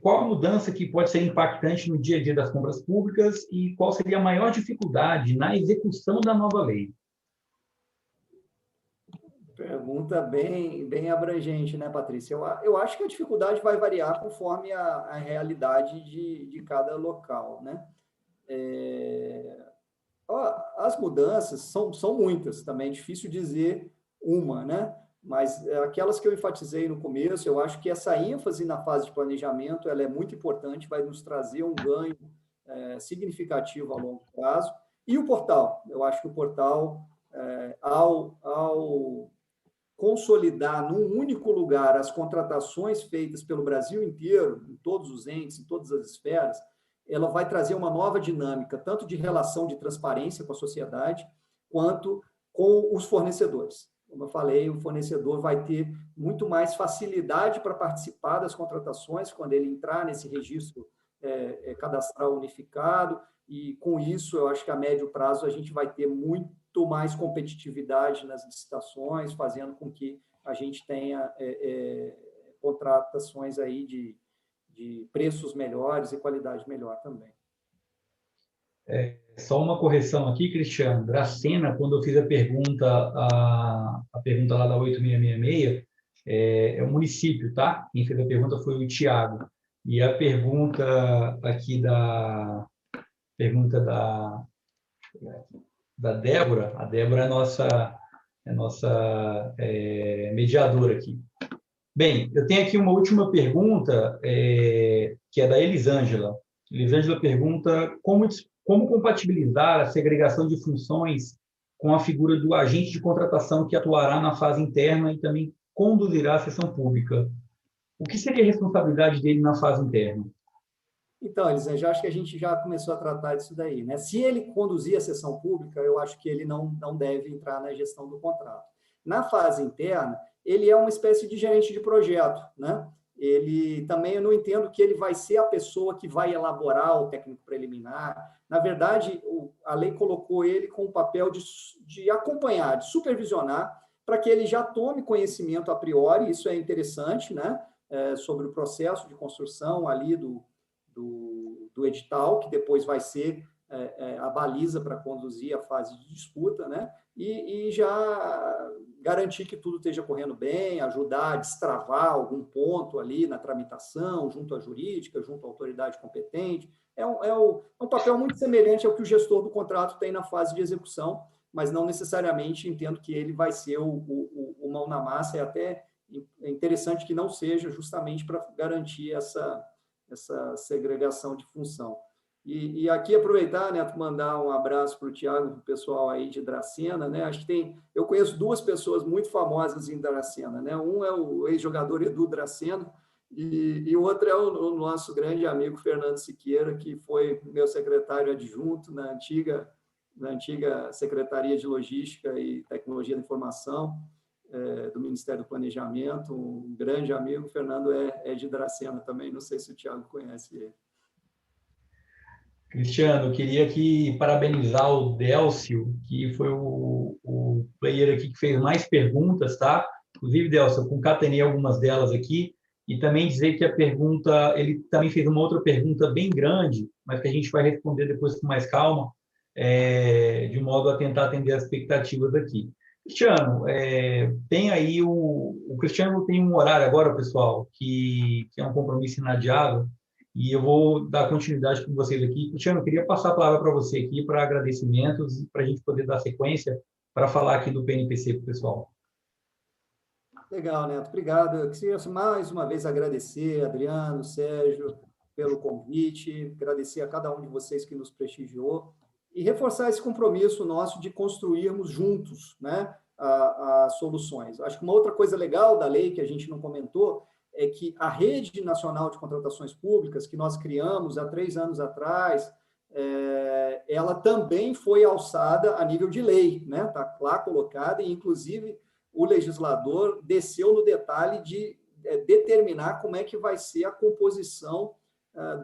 Speaker 3: Qual a mudança que pode ser impactante no dia a dia das compras públicas e qual seria a maior dificuldade na execução da nova lei?
Speaker 5: Pergunta bem abrangente, né, Patrícia? Eu acho que a dificuldade vai variar conforme a realidade de cada local, né? As mudanças são muitas, também é difícil dizer uma, né? Mas aquelas que eu enfatizei no começo, eu acho que essa ênfase na fase de planejamento ela é muito importante, vai nos trazer um ganho significativo a longo prazo. E o portal, eu acho que o portal, ao consolidar num único lugar as contratações feitas pelo Brasil inteiro, em todos os entes, em todas as esferas, ela vai trazer uma nova dinâmica, tanto de relação de transparência com a sociedade, quanto com os fornecedores. Como eu falei, o fornecedor vai ter muito mais facilidade para participar das contratações quando ele entrar nesse registro cadastral unificado, e com isso, eu acho que a médio prazo a gente vai ter muito mais competitividade nas licitações, fazendo com que a gente tenha contratações aí de preços melhores e qualidade melhor também.
Speaker 3: Só uma correção aqui, Cristiano. Dracena, quando eu fiz a pergunta lá da 8666, é o município, tá? Quem fez a pergunta foi o Tiago. E a pergunta aqui da Débora, a Débora é nossa mediadora aqui. Bem, eu tenho aqui uma última pergunta, que é da Elisângela. Elisângela pergunta como compatibilizar a segregação de funções com a figura do agente de contratação que atuará na fase interna e também conduzirá a sessão pública. O que seria a responsabilidade dele na fase interna?
Speaker 5: Então, Elisângela, acho que a gente já começou a tratar disso daí, né? Se ele conduzir a sessão pública, eu acho que ele não deve entrar na gestão do contrato. Na fase interna, ele é uma espécie de gerente de projeto, né? Ele também, eu não entendo que ele vai ser a pessoa que vai elaborar o técnico preliminar. Na verdade, a lei colocou ele com o papel de acompanhar, de supervisionar, para que ele já tome conhecimento a priori, isso é interessante, né? Sobre o processo de construção ali do edital, que depois vai ser a baliza para conduzir a fase de disputa, né? E já garantir que tudo esteja correndo bem, ajudar a destravar algum ponto ali na tramitação, junto à jurídica, junto à autoridade competente. É um papel muito semelhante ao que o gestor do contrato tem na fase de execução, mas não necessariamente entendo que ele vai ser o mão na massa, é até interessante que não seja, justamente para garantir essa segregação de função. E aqui aproveitar, né, mandar um abraço para o Tiago, para o pessoal aí de Dracena, né? Acho que eu conheço duas pessoas muito famosas em Dracena, né? Um é o ex-jogador Edu Dracena e o outro é o nosso grande amigo Fernando Siqueira, que foi meu secretário adjunto na antiga Secretaria de Logística e Tecnologia da Informação do Ministério do Planejamento, um grande amigo. Fernando é de Dracena também, não sei se o Tiago conhece ele.
Speaker 3: Cristiano, eu queria aqui parabenizar o Délcio, que foi o player aqui que fez mais perguntas, tá? Inclusive, Délcio, eu concatenei algumas delas aqui, e também dizer que a pergunta, ele também fez uma outra pergunta bem grande, mas que a gente vai responder depois com mais calma, de modo a tentar atender as expectativas aqui. Cristiano, tem aí o Cristiano tem um horário agora, pessoal, que é um compromisso inadiável, e eu vou dar continuidade com vocês aqui. Cristiano, eu queria passar a palavra para você aqui para agradecimentos e para a gente poder dar sequência para falar aqui do PNPC para o pessoal.
Speaker 5: Legal, Neto. Obrigado. Eu queria mais uma vez agradecer, Adriano, Sérgio, pelo convite, agradecer a cada um de vocês que nos prestigiou e reforçar esse compromisso nosso de construirmos juntos, né, as soluções. Acho que uma outra coisa legal da lei que a gente não comentou é que a Rede Nacional de Contratações Públicas, que nós criamos há 3 anos atrás, ela também foi alçada a nível de lei, né? Está lá colocada, e, inclusive, o legislador desceu no detalhe de determinar como é que vai ser a composição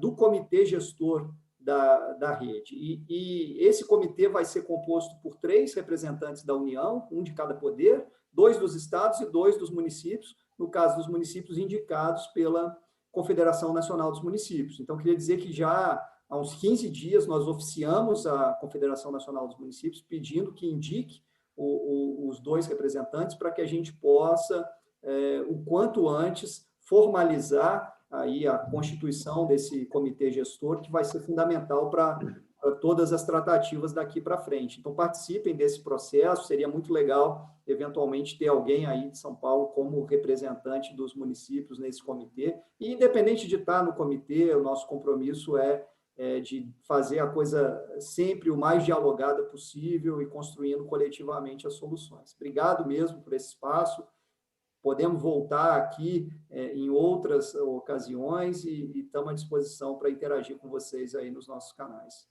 Speaker 5: do comitê gestor da rede. E esse comitê vai ser composto por 3 representantes da União, um de cada poder, 2 dos estados e 2 dos municípios, no caso dos municípios indicados pela Confederação Nacional dos Municípios. Então, queria dizer que já há uns 15 dias nós oficiamos a Confederação Nacional dos Municípios pedindo que indique os 2 representantes para que a gente possa, o quanto antes, formalizar aí a constituição desse comitê gestor, que vai ser fundamental para todas as tratativas daqui para frente. Então, participem desse processo, seria muito legal, eventualmente, ter alguém aí de São Paulo como representante dos municípios nesse comitê. E, independente de estar no comitê, o nosso compromisso é de fazer a coisa sempre o mais dialogada possível e construindo coletivamente as soluções. Obrigado mesmo por esse espaço. Podemos voltar aqui em outras ocasiões e estamos à disposição para interagir com vocês aí nos nossos canais.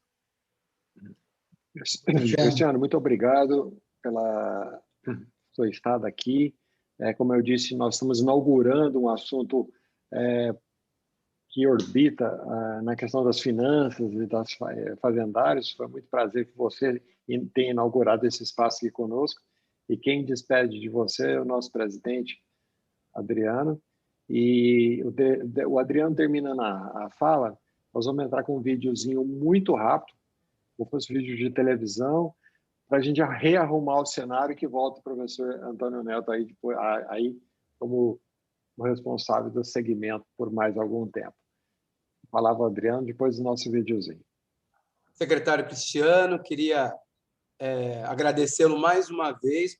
Speaker 1: Cristiano, muito obrigado pela sua estada aqui. Como eu disse, nós estamos inaugurando um assunto que orbita na questão das finanças e das fazendários. Foi muito prazer que você tenha inaugurado esse espaço aqui conosco. E quem despede de você é o nosso presidente, Adriano. E o Adriano terminando a fala, nós vamos entrar com um videozinho muito rápido, como fosse vídeo de televisão, para a gente rearrumar o cenário que volta o professor Antônio Neto aí como o responsável do segmento por mais algum tempo. Falava o Adriano, depois do nosso videozinho.
Speaker 2: Secretário Cristiano, queria agradecê-lo mais uma vez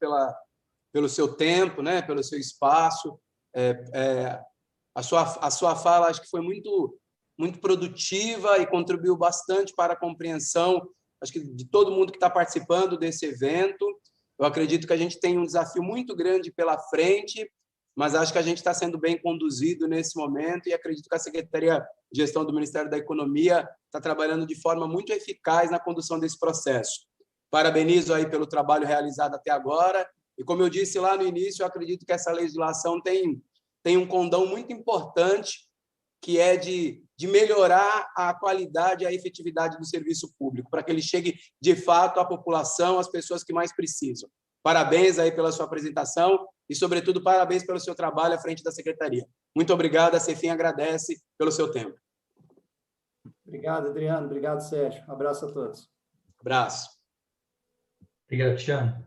Speaker 2: pelo seu tempo, né, pelo seu espaço. A sua fala acho que foi muito produtiva e contribuiu bastante para a compreensão, acho que de todo mundo que está participando desse evento. Eu acredito que a gente tem um desafio muito grande pela frente, mas acho que a gente está sendo bem conduzido nesse momento e acredito que a Secretaria de Gestão do Ministério da Economia está trabalhando de forma muito eficaz na condução desse processo. Parabenizo aí pelo trabalho realizado até agora e, como eu disse lá no início, eu acredito que essa legislação tem um condão muito importante, que é de melhorar a qualidade e a efetividade do serviço público, para que ele chegue, de fato, à população, às pessoas que mais precisam. Parabéns aí pela sua apresentação e, sobretudo, parabéns pelo seu trabalho à frente da Secretaria. Muito obrigado, a Cefim agradece pelo seu tempo.
Speaker 5: Obrigado, Adriano. Obrigado, Sérgio. Um abraço a todos.
Speaker 2: Abraço.
Speaker 3: Obrigado, Cristiano.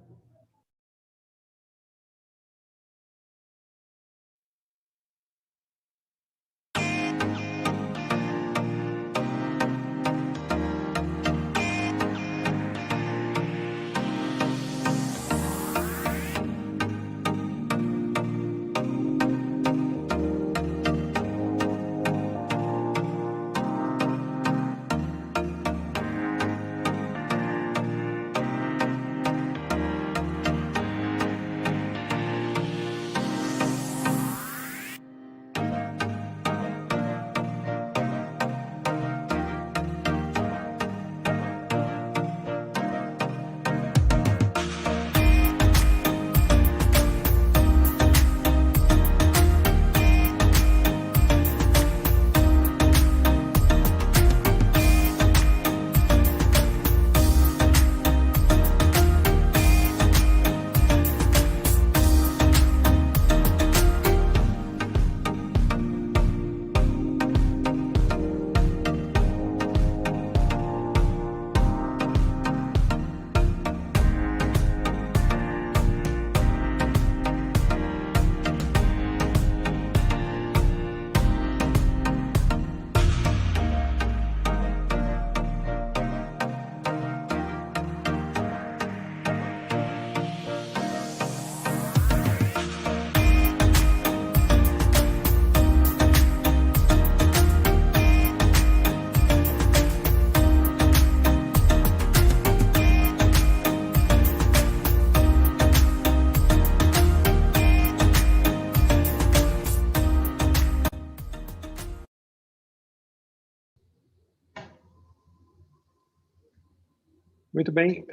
Speaker 1: Muito bem,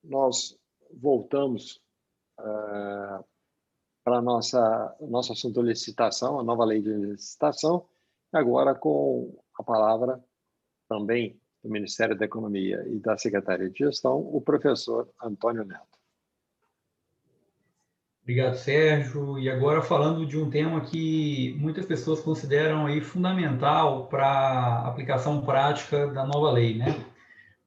Speaker 1: nós voltamos para o nosso assunto de licitação, a nova lei de licitação, agora com a palavra também do Ministério da Economia e da Secretaria de Gestão, o professor Antônio Neto.
Speaker 3: Obrigado, Sérgio. E agora falando de um tema que muitas pessoas consideram aí fundamental para a aplicação prática da nova lei, né?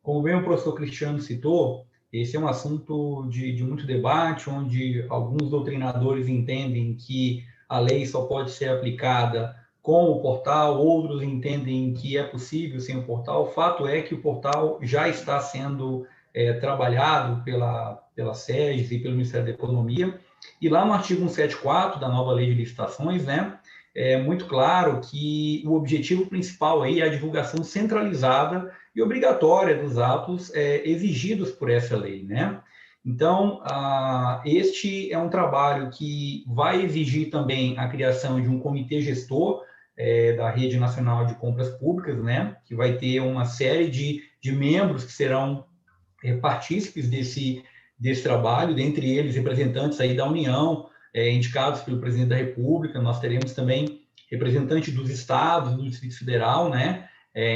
Speaker 3: Como bem o professor Cristiano citou, esse é um assunto de muito debate, onde alguns doutrinadores entendem que a lei só pode ser aplicada com o portal, outros entendem que é possível sem o portal. O fato é que o portal já está sendo trabalhado pela SEGES e pelo Ministério da Economia, e lá no artigo 174 da nova lei de licitações, né, é muito claro que o objetivo principal aí é a divulgação centralizada e obrigatória dos atos exigidos por essa lei, né? Então, este é um trabalho que vai exigir também a criação de um comitê gestor da Rede Nacional de Compras Públicas, né? Que vai ter uma série de membros que serão partícipes desse trabalho, dentre eles representantes aí da União, indicados pelo presidente da República. Nós teremos também representantes dos estados, do Distrito Federal, né?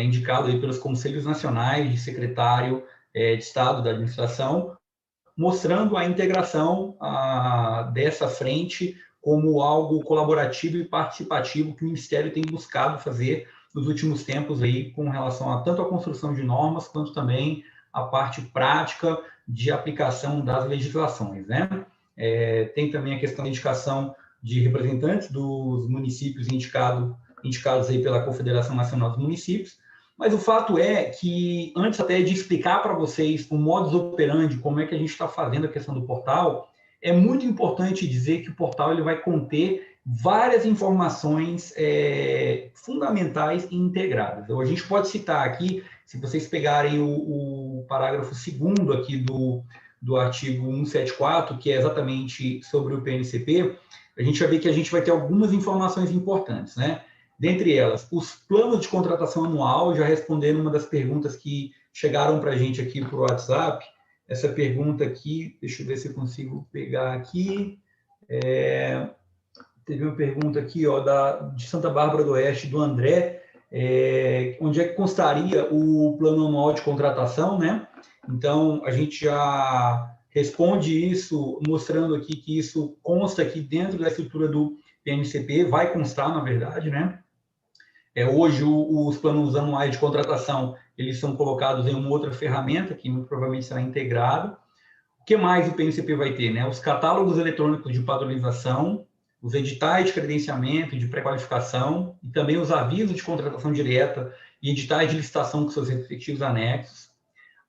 Speaker 3: Indicado aí pelos conselhos nacionais de secretário de Estado da administração, mostrando a integração dessa frente como algo colaborativo e participativo que o Ministério tem buscado fazer nos últimos tempos aí, com relação a tanto a construção de normas, quanto também a parte prática de aplicação das legislações, né? Tem também a questão da indicação de representantes dos municípios indicados aí pela Confederação Nacional dos Municípios, mas o fato é que, antes até de explicar para vocês o modus operandi, como é que a gente está fazendo a questão do portal, é muito importante dizer que o portal ele vai conter várias informações fundamentais e integradas. Então, a gente pode citar aqui, se vocês pegarem o parágrafo 2º aqui do artigo 174, que é exatamente sobre o PNCP, a gente vai ver que a gente vai ter algumas informações importantes, né? Dentre elas, os planos de contratação anual, já respondendo uma das perguntas que chegaram para a gente aqui por WhatsApp. Essa pergunta aqui, deixa eu ver se eu consigo pegar aqui. Teve uma pergunta aqui, ó, de Santa Bárbara do Oeste, do André, onde é que constaria o plano anual de contratação, né? Então, a gente já responde isso, mostrando aqui que isso consta aqui dentro da estrutura do PNCP, vai constar, na verdade, né? Hoje, os planos anuais de contratação, eles são colocados em uma outra ferramenta, que muito provavelmente será integrada. O que mais o PNCP vai ter, né? Os catálogos eletrônicos de padronização, os editais de credenciamento, de pré-qualificação, e também os avisos de contratação direta e editais de licitação com seus respectivos anexos.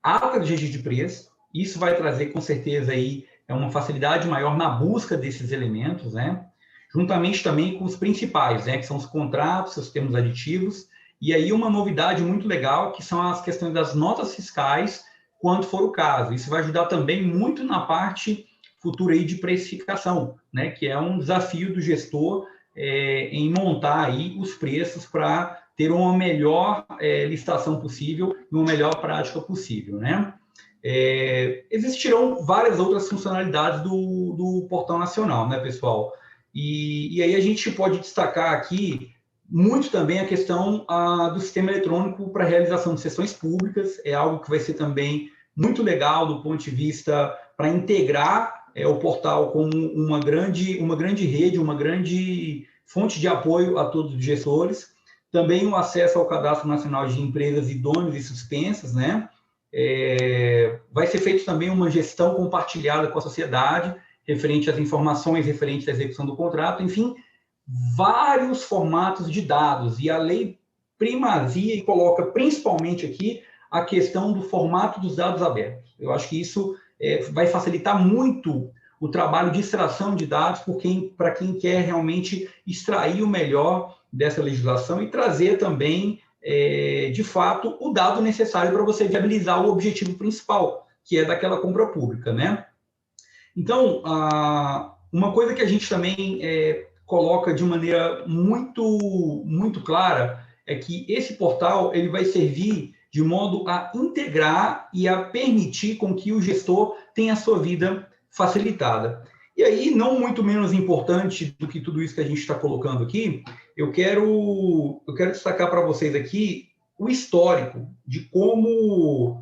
Speaker 3: Ata de registro de preço, isso vai trazer, com certeza, aí, uma facilidade maior na busca desses elementos, né? Juntamente também com os principais, né? Que são os contratos, seus termos aditivos, e aí uma novidade muito legal, que são as questões das notas fiscais, quando for o caso. Isso vai ajudar também muito na parte futura aí de precificação, né? Que é um desafio do gestor em montar aí os preços para ter uma melhor licitação possível e uma melhor prática possível, né? Existirão várias outras funcionalidades do Portal Nacional, né, pessoal? E aí a gente pode destacar aqui muito também a questão do sistema eletrônico para realização de sessões públicas. É algo que vai ser também muito legal do ponto de vista para integrar o portal como uma grande rede, uma grande fonte de apoio a todos os gestores. Também o acesso ao Cadastro Nacional de Empresas Idôneas e Suspensas, né? Vai ser feito também uma gestão compartilhada com a sociedade, referente às informações referentes à execução do contrato, enfim, vários formatos de dados. E a lei primazia e coloca principalmente aqui a questão do formato dos dados abertos. Eu acho que isso vai facilitar muito o trabalho de extração de dados para quem quer realmente extrair o melhor dessa legislação e trazer também, de fato, o dado necessário para você viabilizar o objetivo principal, que é daquela compra pública, né? Então, uma coisa que a gente também coloca de maneira muito, muito clara é que esse portal ele vai servir de modo a integrar e a permitir com que o gestor tenha a sua vida facilitada. E aí, não muito menos importante do que tudo isso que a gente está colocando aqui, eu quero destacar para vocês aqui o histórico de como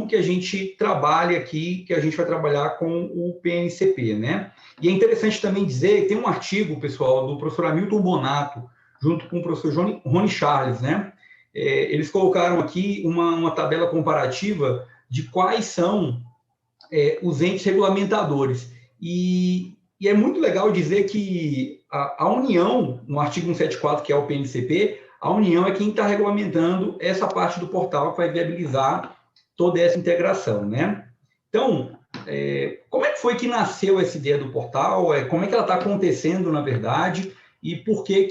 Speaker 3: que a gente trabalha aqui, que a gente vai trabalhar com o PNCP, né? E é interessante também dizer que tem um artigo, pessoal, do professor Hamilton Bonato, junto com o professor Rony Charles, né? Eles colocaram aqui uma tabela comparativa de quais são os entes regulamentadores. E é muito legal dizer que a União, no artigo 174, que é o PNCP, a União é quem está regulamentando essa parte do portal que vai viabilizar toda essa integração, né? Então, como é que foi que nasceu essa ideia do portal? Como é que ela está acontecendo, na verdade? e por que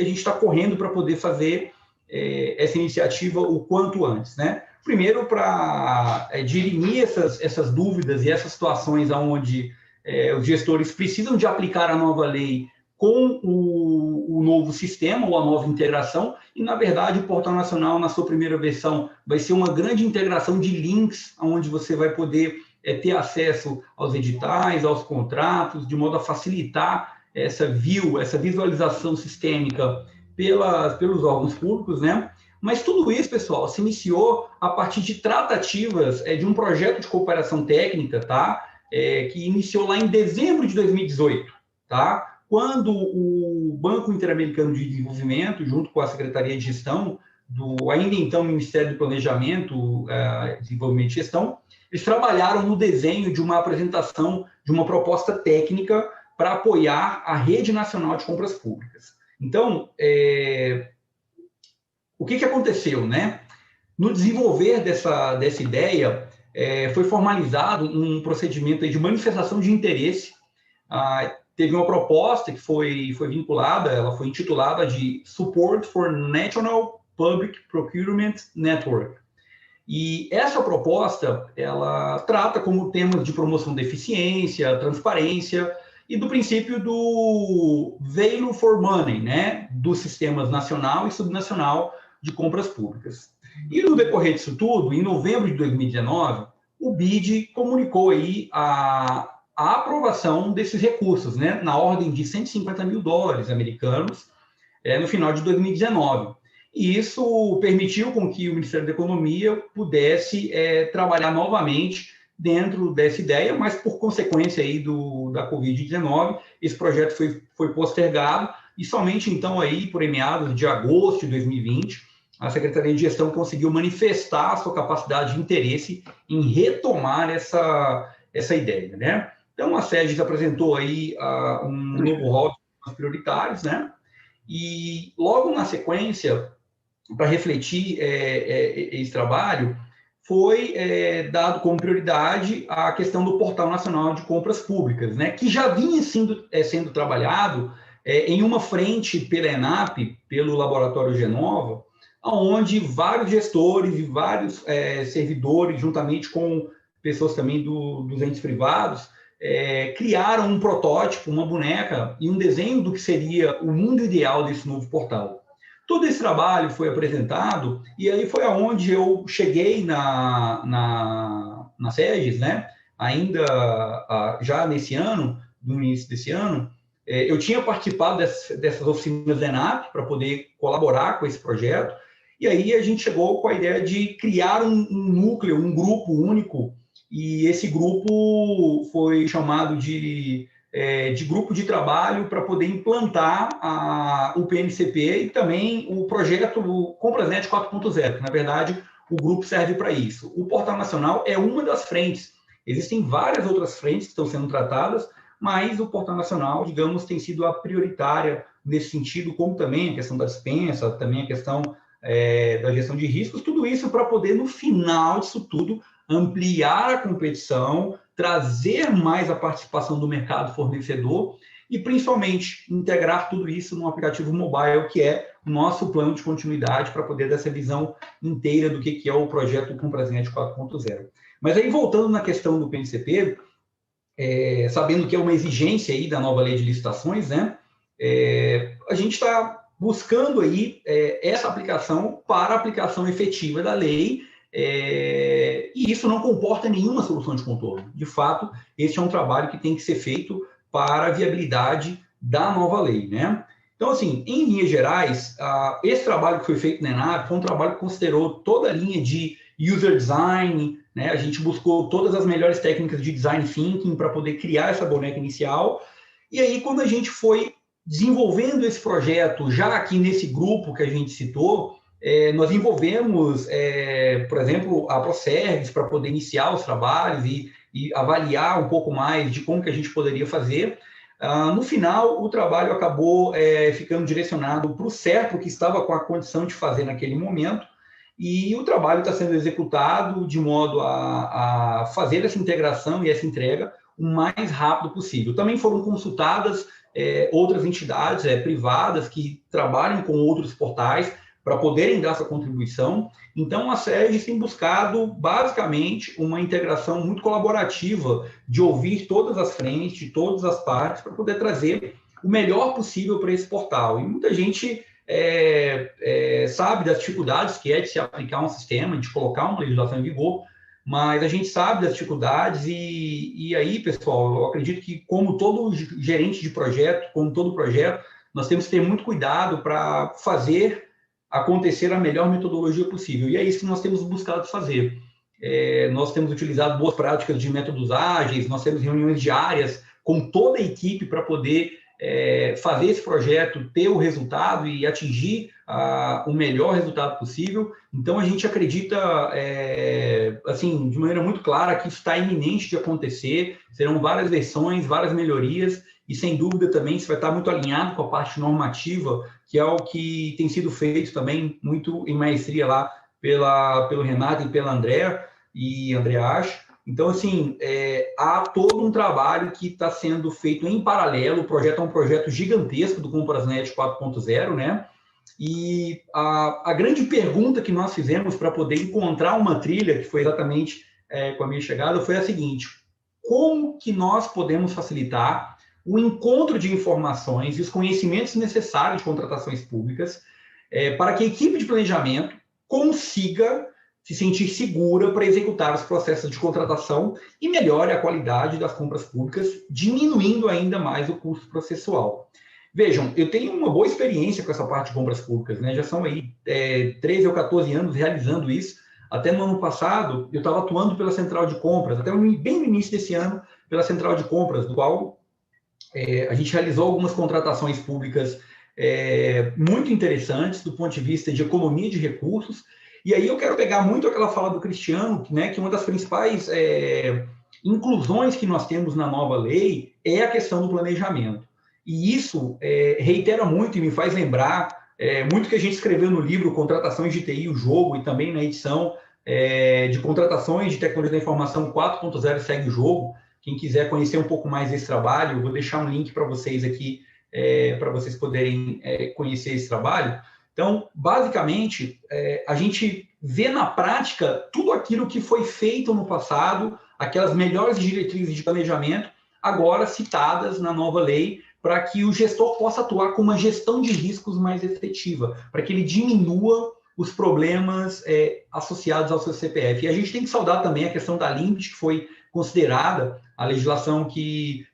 Speaker 3: a gente está correndo para poder fazer essa iniciativa o quanto antes, né? Primeiro, para dirimir essas dúvidas e essas situações onde os gestores precisam de aplicar a nova lei com o novo sistema ou a nova integração, e, na verdade, o Portal Nacional, na sua primeira versão, vai ser uma grande integração de links, onde você vai poder ter acesso aos editais, aos contratos, de modo a facilitar essa visualização sistêmica pelos órgãos públicos, né? Mas tudo isso, pessoal, se iniciou a partir de tratativas de um projeto de cooperação técnica, tá? Que iniciou lá em dezembro de 2018, tá? Quando o Banco Interamericano de Desenvolvimento, junto com a Secretaria de Gestão, do ainda então Ministério do Planejamento, Desenvolvimento e Gestão, eles trabalharam no desenho de uma apresentação de uma proposta técnica para apoiar a Rede Nacional de Compras Públicas. Então, o que aconteceu, né? No desenvolver dessa ideia, foi formalizado um procedimento de manifestação de interesse. Teve uma proposta que foi vinculada, ela foi intitulada de Support for National Public Procurement Network. E essa proposta, ela trata como temas de promoção da eficiência, transparência e do princípio do value for money, né, dos sistemas nacional e subnacional de compras públicas. E no decorrer disso tudo, em novembro de 2019, o BID comunicou aí a aprovação desses recursos, né, na ordem de $150 mil americanos, no final de 2019. E isso permitiu com que o Ministério da Economia pudesse trabalhar novamente dentro dessa ideia, mas por consequência aí da Covid-19, esse projeto foi postergado e somente então aí por meados de agosto de 2020, a Secretaria de Gestão conseguiu manifestar a sua capacidade de interesse em retomar essa ideia, né? Então, a SEGES apresentou aí um novo rol de prioritários, né? E logo na sequência, para refletir esse trabalho, foi dado como prioridade a questão do Portal Nacional de Compras Públicas, né? Que já vinha sendo trabalhado em uma frente pela ENAP, pelo Laboratório Genova, onde vários gestores e vários servidores, juntamente com pessoas também dos entes privados, criaram um protótipo, uma boneca e um desenho do que seria o mundo ideal desse novo portal. Todo esse trabalho foi apresentado e aí foi aonde eu cheguei na SEGES, né? Ainda já nesse ano, no início desse ano, eu tinha participado dessas oficinas da ENAP para poder colaborar com esse projeto. E aí a gente chegou com a ideia de criar um núcleo, um grupo único, e esse grupo foi chamado de grupo de trabalho para poder implantar o PNCP e também o projeto Comprasnet 4.0, que, na verdade, o grupo serve para isso. O Portal Nacional é uma das frentes. Existem várias outras frentes que estão sendo tratadas, mas o Portal Nacional, digamos, tem sido a prioritária nesse sentido, como também a questão da dispensa, também a questão da gestão de riscos, tudo isso para poder, no final disso tudo, ampliar a competição, trazer mais a participação do mercado fornecedor e, principalmente, integrar tudo isso num aplicativo mobile, que é o nosso plano de continuidade para poder dar essa visão inteira do que é o projeto Comprasnet 4.0. Mas aí, voltando na questão do PNCP, sabendo que é uma exigência aí da nova lei de licitações, né, a gente está buscando aí essa aplicação para a aplicação efetiva da lei, e isso não comporta nenhuma solução de contorno. De fato, esse é um trabalho que tem que ser feito para a viabilidade da nova lei, né? Então, assim, em linhas gerais, esse trabalho que foi feito na ENAP foi um trabalho que considerou toda a linha de user design, né? A gente buscou todas as melhores técnicas de design thinking para poder criar essa boneca inicial. E aí, quando a gente foi desenvolvendo esse projeto, já aqui nesse grupo que a gente citou, nós envolvemos, por exemplo, a ProService para poder iniciar os trabalhos e avaliar um pouco mais de como que a gente poderia fazer. No final, o trabalho acabou ficando direcionado para o CERPRO, que estava com a condição de fazer naquele momento, e o trabalho está sendo executado de modo a fazer essa integração e essa entrega o mais rápido possível. Também foram consultadas outras entidades privadas que trabalhem com outros portais para poderem dar essa contribuição. Então, a SERGES tem buscado, basicamente, uma integração muito colaborativa de ouvir todas as frentes, todas as partes, para poder trazer o melhor possível para esse portal. E muita gente sabe das dificuldades que é de se aplicar um sistema, de colocar uma legislação em vigor, mas a gente sabe das dificuldades e aí, pessoal, eu acredito que, como todo gerente de projeto, como todo projeto, nós temos que ter muito cuidado para fazer acontecer a melhor metodologia possível. E é isso que nós temos buscado fazer. Nós temos utilizado boas práticas de métodos ágeis, nós temos reuniões diárias com toda a equipe para poder fazer esse projeto ter o resultado e atingir o melhor resultado possível. Então, a gente acredita, assim, de maneira muito clara que isso está iminente de acontecer, serão várias versões, várias melhorias, e, sem dúvida, também isso vai estar muito alinhado com a parte normativa, que é o que tem sido feito também muito em maestria lá pelo Renato e pela Andrea Acho. Então, assim, há todo um trabalho que está sendo feito em paralelo. O projeto é um projeto gigantesco do Comprasnet 4.0, né? E a grande pergunta que nós fizemos para poder encontrar uma trilha, que foi exatamente com a minha chegada, foi a seguinte: como que nós podemos facilitar o encontro de informações e os conhecimentos necessários de contratações públicas para que a equipe de planejamento consiga se sentir segura para executar os processos de contratação e melhore a qualidade das compras públicas, diminuindo ainda mais o custo processual. Vejam, eu tenho uma boa experiência com essa parte de compras públicas, né? Já são aí 13 ou 14 anos realizando isso. Até no ano passado, eu estava atuando pela Central de Compras, até bem no início desse ano, pela Central de Compras, do qual a gente realizou algumas contratações públicas muito interessantes do ponto de vista de economia de recursos. E aí eu quero pegar muito aquela fala do Cristiano, né, que uma das principais inclusões que nós temos na nova lei é a questão do planejamento. E isso reitera muito e me faz lembrar muito que a gente escreveu no livro Contratações de TI, o Jogo, e também na edição de Contratações de Tecnologia da Informação 4.0 Segue o Jogo. Quem quiser conhecer um pouco mais desse trabalho, eu vou deixar um link para vocês aqui, para vocês poderem conhecer esse trabalho. Então, basicamente, a gente vê na prática tudo aquilo que foi feito no passado, aquelas melhores diretrizes de planejamento, agora citadas na nova lei, para que o gestor possa atuar com uma gestão de riscos mais efetiva, para que ele diminua os problemas associados ao seu CPF. E a gente tem que saudar também a questão da LIMPT, que foi considerada a legislação que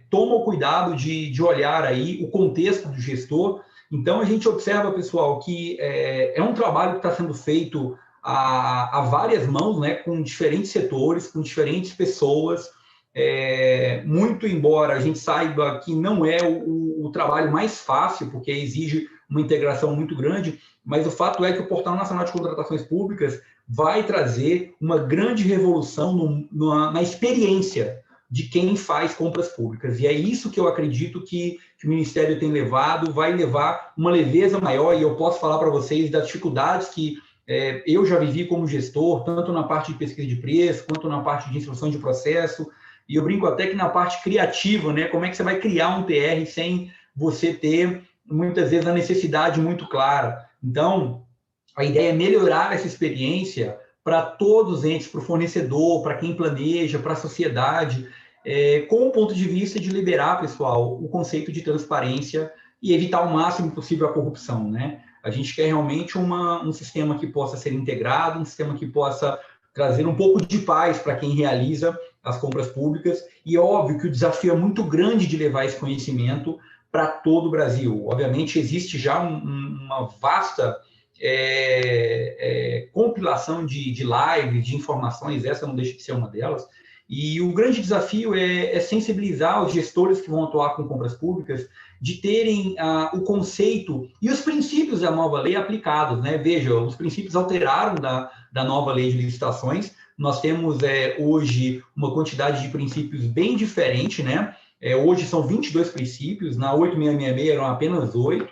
Speaker 3: toma o cuidado de olhar aí o contexto do gestor. Então, a gente observa, pessoal, que é um trabalho que está sendo feito a várias mãos, né, com diferentes setores, com diferentes pessoas, muito embora a gente saiba que não é o trabalho mais fácil, porque exige uma integração muito grande, mas o fato é que o Portal Nacional de Contratações Públicas vai trazer uma grande revolução na experiência de quem faz compras públicas. E é isso que eu acredito que o Ministério tem levado, vai levar uma leveza maior, e eu posso falar para vocês das dificuldades que eu já vivi como gestor, tanto na parte de pesquisa de preço, quanto na parte de instrução de processo, e eu brinco até que na parte criativa, né, como é que você vai criar um TR sem você ter, muitas vezes, a necessidade muito clara. Então, a ideia é melhorar essa experiência para todos os entes, para o fornecedor, para quem planeja, para a sociedade, com o ponto de vista de liberar, pessoal, o conceito de transparência e evitar o máximo possível a corrupção, né? A gente quer realmente um sistema que possa ser integrado, um sistema que possa trazer um pouco de paz para quem realiza as compras públicas, e é óbvio que o desafio é muito grande de levar esse conhecimento para todo o Brasil. Obviamente, existe já uma vasta compilação de lives, de informações, essa não deixa de ser uma delas, e o grande desafio é sensibilizar os gestores que vão atuar com compras públicas de terem o conceito e os princípios da nova lei aplicados, né? Veja, os princípios alteraram da nova lei de licitações. Nós temos hoje uma quantidade de princípios bem diferente, né? Hoje são 22 princípios, na 8666 eram apenas 8,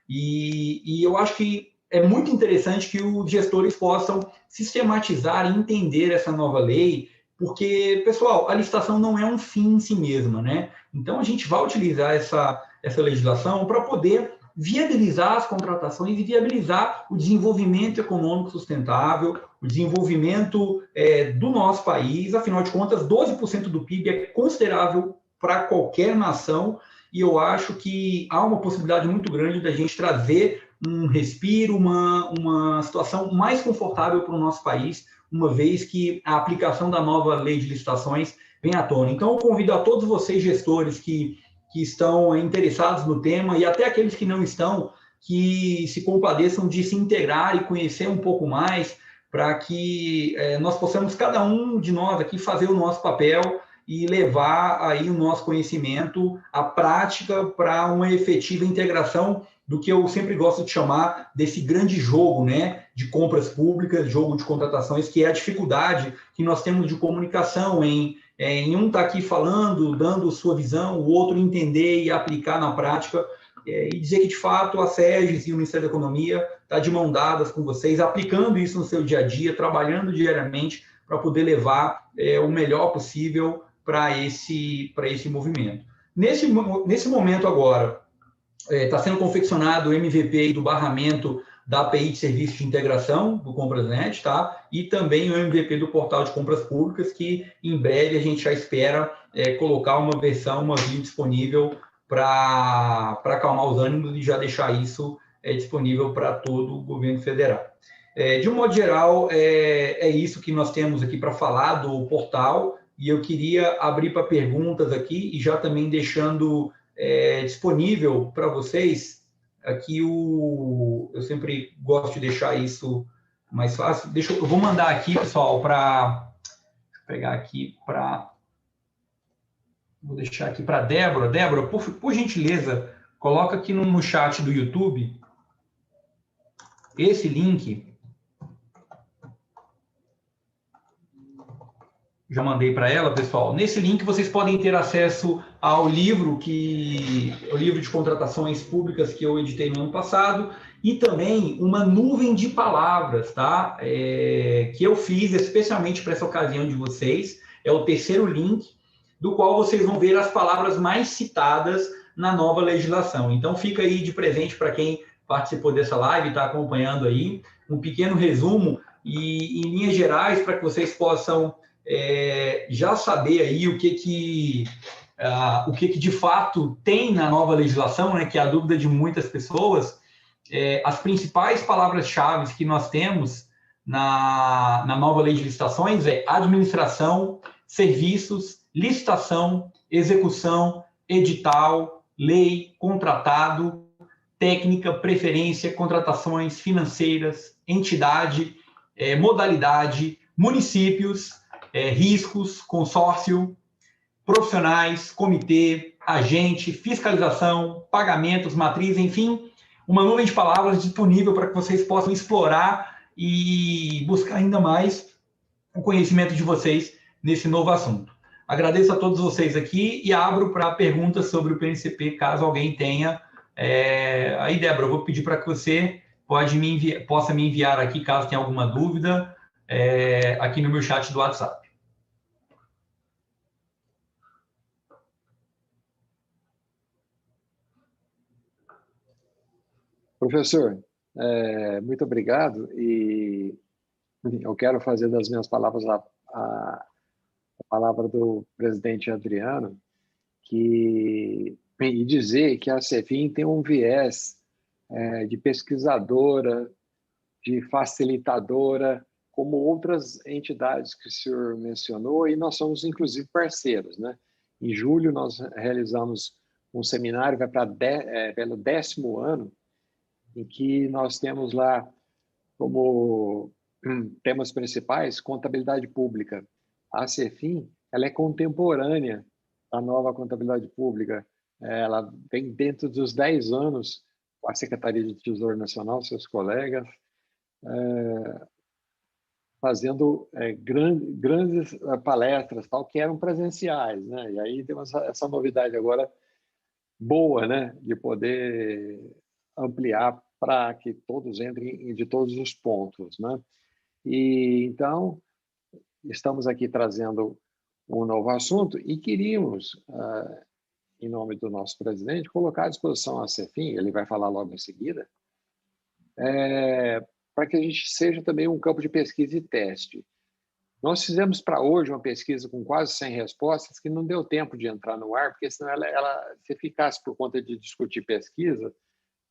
Speaker 3: e eu acho que é muito interessante que os gestores possam sistematizar e entender essa nova lei, porque, pessoal, a licitação não é um fim em si mesma, né? Então, a gente vai utilizar essa legislação para poder viabilizar as contratações e viabilizar o desenvolvimento econômico sustentável, o desenvolvimento do nosso país. Afinal de contas, 12% do PIB é considerável para qualquer nação, e eu acho que há uma possibilidade muito grande da gente trazer um respiro, uma situação mais confortável para o nosso país, uma vez que a aplicação da nova lei de licitações vem à tona. Então, eu convido a todos vocês, gestores, que estão interessados no tema, e até aqueles que não estão, que se compadeçam de se integrar e conhecer um pouco mais, para que nós possamos, cada um de nós aqui, fazer o nosso papel e levar aí o nosso conhecimento à prática para uma efetiva integração do que eu sempre gosto de chamar desse grande jogo, né, de compras públicas, jogo de contratações, que é a dificuldade que nós temos de comunicação em um estar aqui falando, dando sua visão, o outro entender e aplicar na prática, e dizer que, de fato, a SEGES e o Ministério da Economia está de mão dadas com vocês, aplicando isso no seu dia a dia, trabalhando diariamente para poder levar o melhor possível para esse movimento. Nesse momento agora, está sendo confeccionado o MVP do barramento da API de Serviço de Integração do Comprasnet, tá? E também o MVP do Portal de Compras Públicas, que em breve a gente já espera colocar uma versão, uma view disponível para acalmar os ânimos e já deixar isso disponível para todo o governo federal. De um modo geral, é isso que nós temos aqui para falar do portal, e eu queria abrir para perguntas aqui e já também deixando disponível para vocês aqui eu sempre gosto de deixar isso mais fácil. Eu vou mandar aqui, pessoal, pegar aqui vou deixar aqui para Débora. Débora, por gentileza, coloca aqui no chat do YouTube esse link. Já mandei para ela, pessoal. Nesse link vocês podem ter acesso ao livro de contratações públicas que eu editei no ano passado, e também uma nuvem de palavras, tá? Que eu fiz especialmente para essa ocasião de vocês. É o terceiro link, do qual vocês vão ver as palavras mais citadas na nova legislação. Então, fica aí de presente para quem participou dessa live e está acompanhando aí, um pequeno resumo e, em linhas gerais, para que vocês possam já saber aí o que de fato tem na nova legislação, né, que é a dúvida de muitas pessoas. As principais palavras-chave que nós temos na nova lei de licitações é administração, serviços, licitação, execução, edital, lei, contratado, técnica, preferência, contratações financeiras, entidade, modalidade, municípios, riscos, consórcio, profissionais, comitê, agente, fiscalização, pagamentos, matriz, enfim, uma nuvem de palavras disponível para que vocês possam explorar e buscar ainda mais o conhecimento de vocês nesse novo assunto. Agradeço a todos vocês aqui e abro para perguntas sobre o PNCP, caso alguém tenha. Aí, Débora, eu vou pedir para que você possa me enviar aqui, caso tenha alguma dúvida, aqui no meu chat do WhatsApp.
Speaker 1: Professor, muito obrigado, e eu quero fazer das minhas palavras a palavra do presidente Adriano, e dizer que a CEFIN tem um viés de pesquisadora, de facilitadora, como outras entidades que o senhor mencionou, e nós somos, inclusive, parceiros, né? Em julho, nós realizamos um seminário, vai pelo 10º ano, em que nós temos lá como temas principais contabilidade pública. A CEFIN, ela é contemporânea à nova contabilidade pública. Ela vem dentro dos 10 anos com a Secretaria de Tesouro Nacional, seus colegas, fazendo grandes palestras, tal, que eram presenciais, né? E aí temos essa novidade agora boa, né, de poder ampliar para que todos entrem de todos os pontos, né? E então estamos aqui trazendo um novo assunto e queríamos, em nome do nosso presidente, colocar à disposição a CEFIM, ele vai falar logo em seguida, para que a gente seja também um campo de pesquisa e teste. Nós fizemos para hoje uma pesquisa com quase 100 respostas que não deu tempo de entrar no ar, porque senão se ficasse por conta de discutir pesquisa,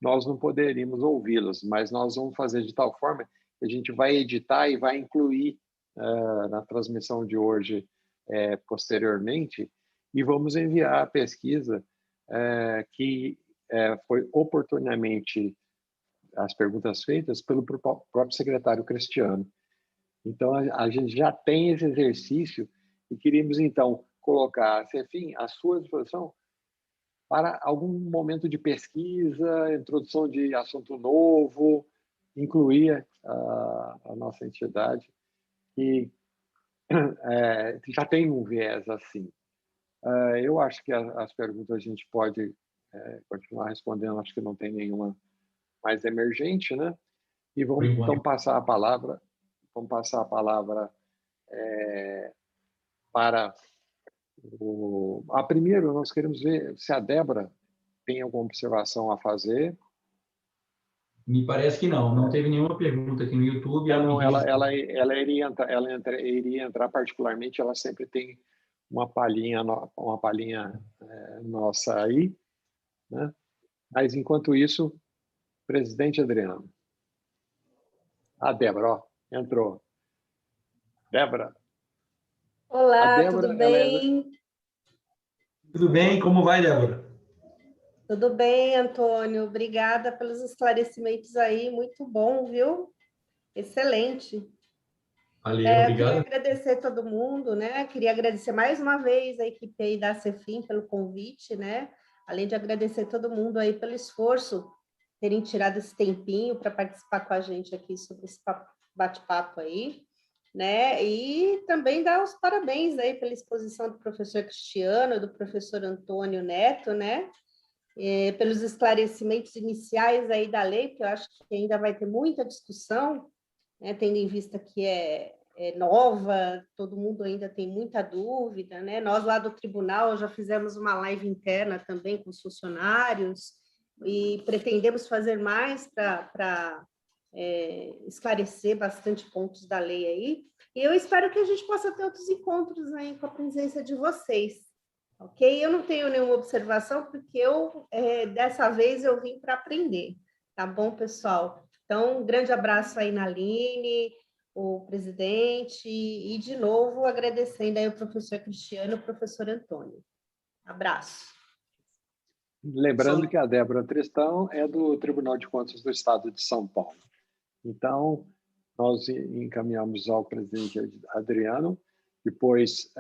Speaker 1: nós não poderíamos ouvi-las, mas nós vamos fazer de tal forma que a gente vai editar e vai incluir na transmissão de hoje posteriormente, e vamos enviar a pesquisa que foi oportunamente as perguntas feitas pelo próprio secretário Cristiano. Então, a gente já tem esse exercício e queríamos, então, colocar a CEFIM à sua disposição para algum momento de pesquisa, introdução de assunto novo, incluir a nossa entidade, que já tem um viés assim. Eu acho que as perguntas a gente pode continuar respondendo, acho que não tem nenhuma mais emergente, né? E vamos então passar a palavra para primeiro nós queremos ver se a Débora tem alguma observação a fazer.
Speaker 3: Me parece que não teve nenhuma pergunta aqui no YouTube.
Speaker 1: Ela iria entrar particularmente, ela sempre tem uma palhinha nossa aí, né? Mas enquanto isso, presidente Adriano. A Débora, entrou. Débora.
Speaker 6: Olá, Débora, tudo bem?
Speaker 3: Tudo bem, como vai, Débora?
Speaker 6: Tudo bem, Antônio. Obrigada pelos esclarecimentos aí, muito bom, viu? Excelente.
Speaker 3: Valeu, obrigado.
Speaker 6: Queria agradecer a todo mundo, né? Queria agradecer mais uma vez a equipe aí da CEFIM pelo convite, né? Além de agradecer todo mundo aí pelo esforço, terem tirado esse tempinho para participar com a gente aqui sobre esse bate-papo aí, né? E também dar os parabéns aí pela exposição do professor Cristiano, do professor Antônio Neto, né? Pelos esclarecimentos iniciais aí da lei, que eu acho que ainda vai ter muita discussão, né? Tendo em vista que é nova, todo mundo ainda tem muita dúvida, né? Nós lá do tribunal já fizemos uma live interna também com os funcionários e pretendemos fazer mais para esclarecer bastante pontos da lei aí. E eu espero que a gente possa ter outros encontros aí com a presença de vocês. Ok? Eu não tenho nenhuma observação, porque dessa vez eu vim para aprender. Tá bom, pessoal? Então, um grande abraço aí na Aline, o presidente, e de novo agradecendo aí o professor Cristiano e o professor Antônio. Abraço.
Speaker 1: Lembrando que a Débora Tristão é do Tribunal de Contas do Estado de São Paulo. Então, nós encaminhamos ao presidente Adriano, depois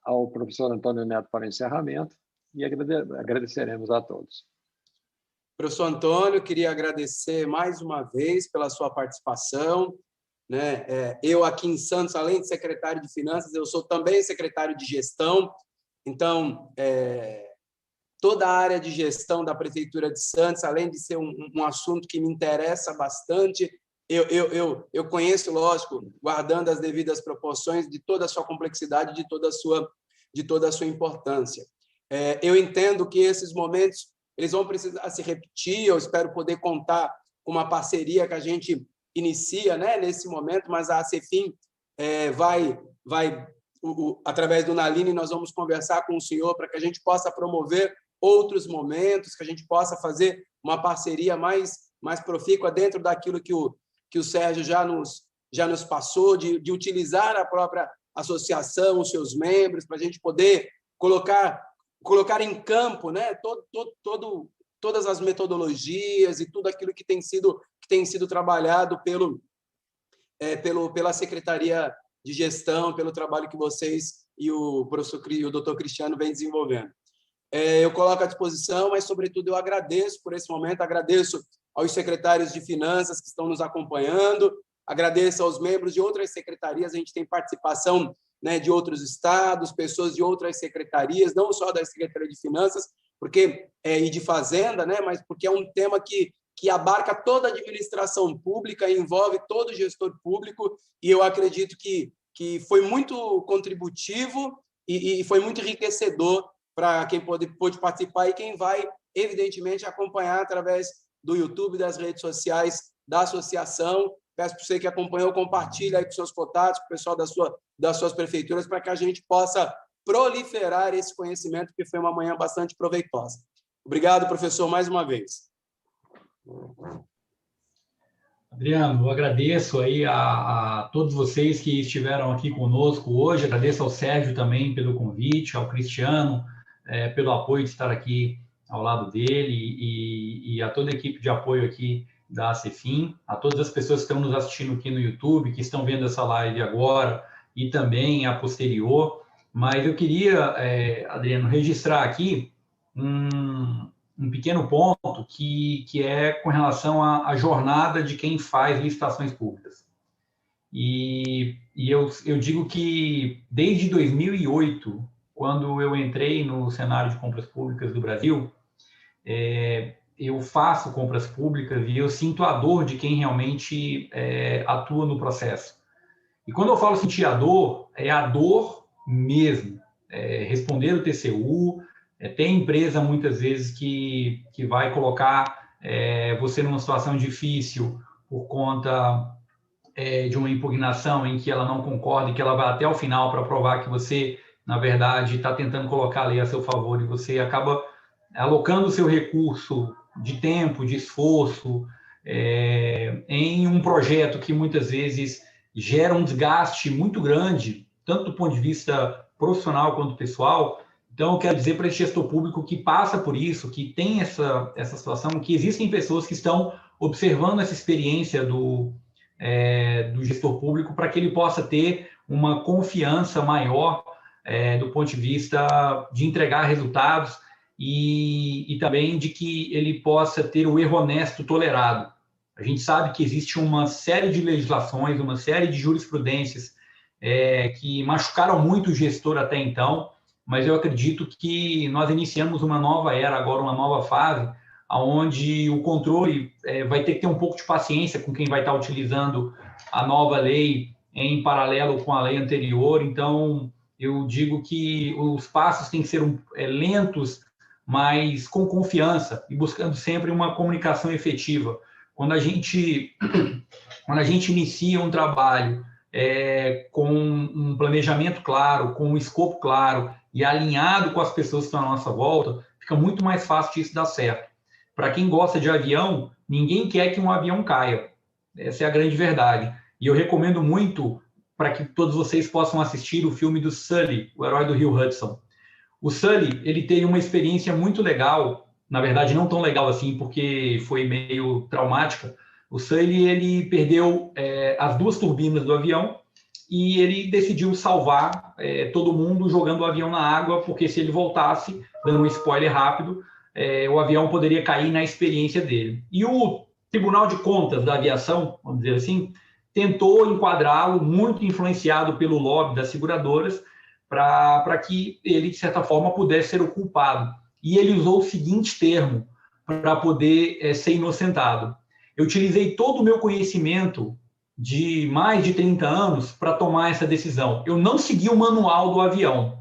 Speaker 1: ao professor Antônio Neto para o encerramento, e agradeceremos a todos.
Speaker 2: Professor Antônio, queria agradecer mais uma vez pela sua participação, né? Eu aqui em Santos, além de secretário de Finanças, eu sou também secretário de Gestão, então toda a área de gestão da Prefeitura de Santos, além de ser um assunto que me interessa bastante, eu conheço, lógico, guardando as devidas proporções, de toda a sua complexidade, de toda a sua importância. Eu entendo que esses momentos eles vão precisar se repetir, eu espero poder contar com uma parceria que a gente inicia, né, nesse momento, mas a CEFIM através do Naline, nós vamos conversar com o senhor para que a gente possa promover outros momentos, que a gente possa fazer uma parceria mais profícua dentro daquilo que o Sérgio já nos passou, de utilizar a própria associação, os seus membros, para a gente poder colocar em campo, né, todas as metodologias e tudo aquilo que tem sido trabalhado pela Secretaria de Gestão, pelo trabalho que vocês e o doutor Cristiano vêm desenvolvendo. Eu coloco à disposição, mas, sobretudo, eu agradeço por esse momento, agradeço aos secretários de Finanças que estão nos acompanhando, agradeço aos membros de outras secretarias, a gente tem participação, né, de outros estados, pessoas de outras secretarias, não só da Secretaria de Finanças, e de Fazenda, né, mas porque é um tema que abarca toda a administração pública, envolve todo gestor público, e eu acredito que que foi muito contributivo e foi muito enriquecedor para quem pôde participar e quem vai, evidentemente, acompanhar através do YouTube, das redes sociais da associação. Peço para você que acompanhou, compartilhe aí com seus contatos, com o pessoal das suas prefeituras, para que a gente possa proliferar esse conhecimento, que foi uma manhã bastante proveitosa. Obrigado, professor, mais uma vez.
Speaker 3: Adriano, eu agradeço aí a todos vocês que estiveram aqui conosco hoje, agradeço ao Sérgio também pelo convite, ao Cristiano pelo apoio de estar aqui ao lado dele e a toda a equipe de apoio aqui da ACEFIM, a todas as pessoas que estão nos assistindo aqui no YouTube, que estão vendo essa live agora e também a posterior. Mas eu queria, Adriano, registrar aqui um pequeno ponto que é com relação à jornada de quem faz licitações públicas. E eu digo que desde 2008, quando eu entrei no cenário de compras públicas do Brasil, eu faço compras públicas e eu sinto a dor de quem realmente atua no processo. E quando eu falo sentir a dor, é a dor mesmo. Responder o TCU, tem empresa muitas vezes que vai colocar você numa situação difícil por conta de uma impugnação em que ela não concorda e que ela vai até o final para provar que você, na verdade, está tentando colocar a lei a seu favor e você acaba alocando o seu recurso de tempo, de esforço, em um projeto que muitas vezes gera um desgaste muito grande, tanto do ponto de vista profissional quanto pessoal. Então, eu quero dizer para esse gestor público que passa por isso, que tem essa situação, que existem pessoas que estão observando essa experiência do gestor público para que ele possa ter uma confiança maior do ponto de vista de entregar resultados e também de que ele possa ter o erro honesto tolerado. A gente sabe que existe uma série de legislações, uma série de jurisprudências que machucaram muito o gestor até então, mas eu acredito que nós iniciamos uma nova era agora, uma nova fase, onde o controle vai ter que ter um pouco de paciência com quem vai estar utilizando a nova lei em paralelo com a lei anterior. Então, eu digo que os passos têm que ser lentos, mas com confiança e buscando sempre uma comunicação efetiva. Quando a gente inicia um trabalho com um planejamento claro, com um escopo claro e alinhado com as pessoas que estão à nossa volta, fica muito mais fácil disso dar certo. Para quem gosta de avião, ninguém quer que um avião caia. Essa é a grande verdade. E eu recomendo muito para que todos vocês possam assistir o filme do Sully, o herói do Rio Hudson. O Sully, ele teve uma experiência muito legal, na verdade não tão legal assim, porque foi meio traumática. O Sully, ele perdeu as 2 turbinas do avião e ele decidiu salvar todo mundo jogando o avião na água, porque se ele voltasse, dando um spoiler rápido, o avião poderia cair na experiência dele. E o Tribunal de Contas da Aviação, vamos dizer assim, tentou enquadrá-lo, muito influenciado pelo lobby das seguradoras, para que ele, de certa forma, pudesse ser o culpado. E ele usou o seguinte termo para poder ser inocentado: eu utilizei todo o meu conhecimento de mais de 30 anos para tomar essa decisão. Eu não segui o manual do avião.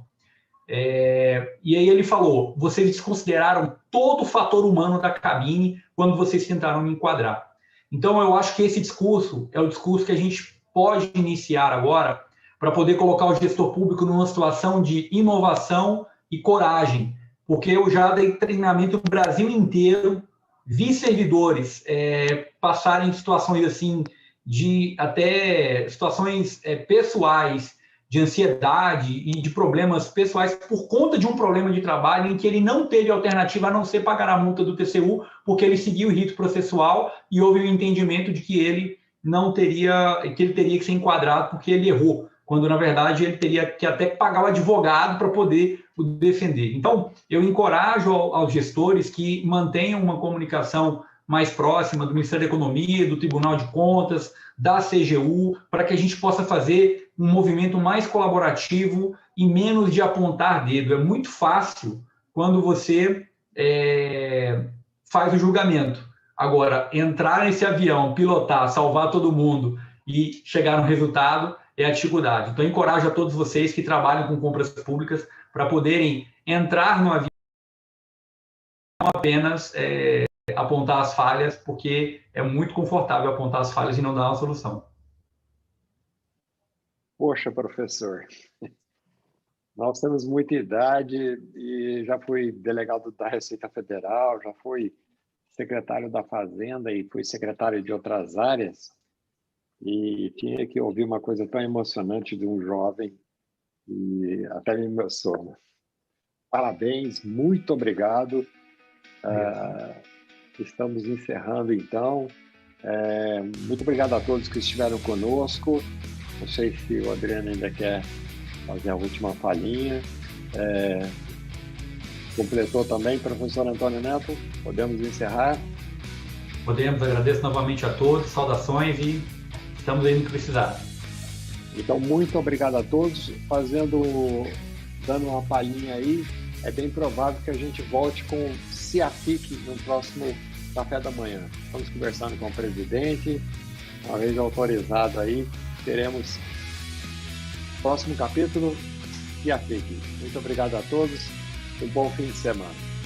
Speaker 3: E aí ele falou: vocês desconsideraram todo o fator humano da cabine quando vocês tentaram me enquadrar. Então, eu acho que esse discurso é o discurso que a gente pode iniciar agora para poder colocar o gestor público numa situação de inovação e coragem, porque eu já dei treinamento no Brasil inteiro, vi servidores passarem situações assim, de até situações pessoais, de ansiedade e de problemas pessoais por conta de um problema de trabalho em que ele não teve alternativa a não ser pagar a multa do TCU, porque ele seguiu o rito processual e houve o entendimento de que ele teria que ser enquadrado porque ele errou, quando na verdade ele teria que até pagar o advogado para poder o defender. Então, eu encorajo aos gestores que mantenham uma comunicação mais próxima do Ministério da Economia, do Tribunal de Contas, da CGU, para que a gente possa fazer um movimento mais colaborativo e menos de apontar dedo. É muito fácil quando você faz o julgamento. Agora, entrar nesse avião, pilotar, salvar todo mundo e chegar no resultado é a dificuldade. Então, encorajo a todos vocês que trabalham com compras públicas para poderem entrar no avião, não apenas apontar as falhas, porque é muito confortável apontar as falhas e não dar uma solução.
Speaker 1: Poxa, professor, nós temos muita idade e já fui delegado da Receita Federal, já fui secretário da Fazenda e fui secretário de outras áreas, e tinha que ouvir uma coisa tão emocionante de um jovem e até me emocionou. Parabéns, muito obrigado. Estamos encerrando, então. Muito obrigado a todos que estiveram conosco. Não sei se o Adriano ainda quer fazer a última falinha. Completou também, professor Antônio Neto? Podemos encerrar?
Speaker 3: Podemos, agradeço novamente a todos, saudações e estamos aí no que precisar.
Speaker 1: Então, muito obrigado a todos. Dando uma palhinha aí, é bem provável que a gente volte com o CIAFIC no próximo café da manhã. Estamos conversando com o presidente, uma vez autorizado aí, teremos próximo capítulo CIAFIC. Muito obrigado a todos, um bom fim de semana.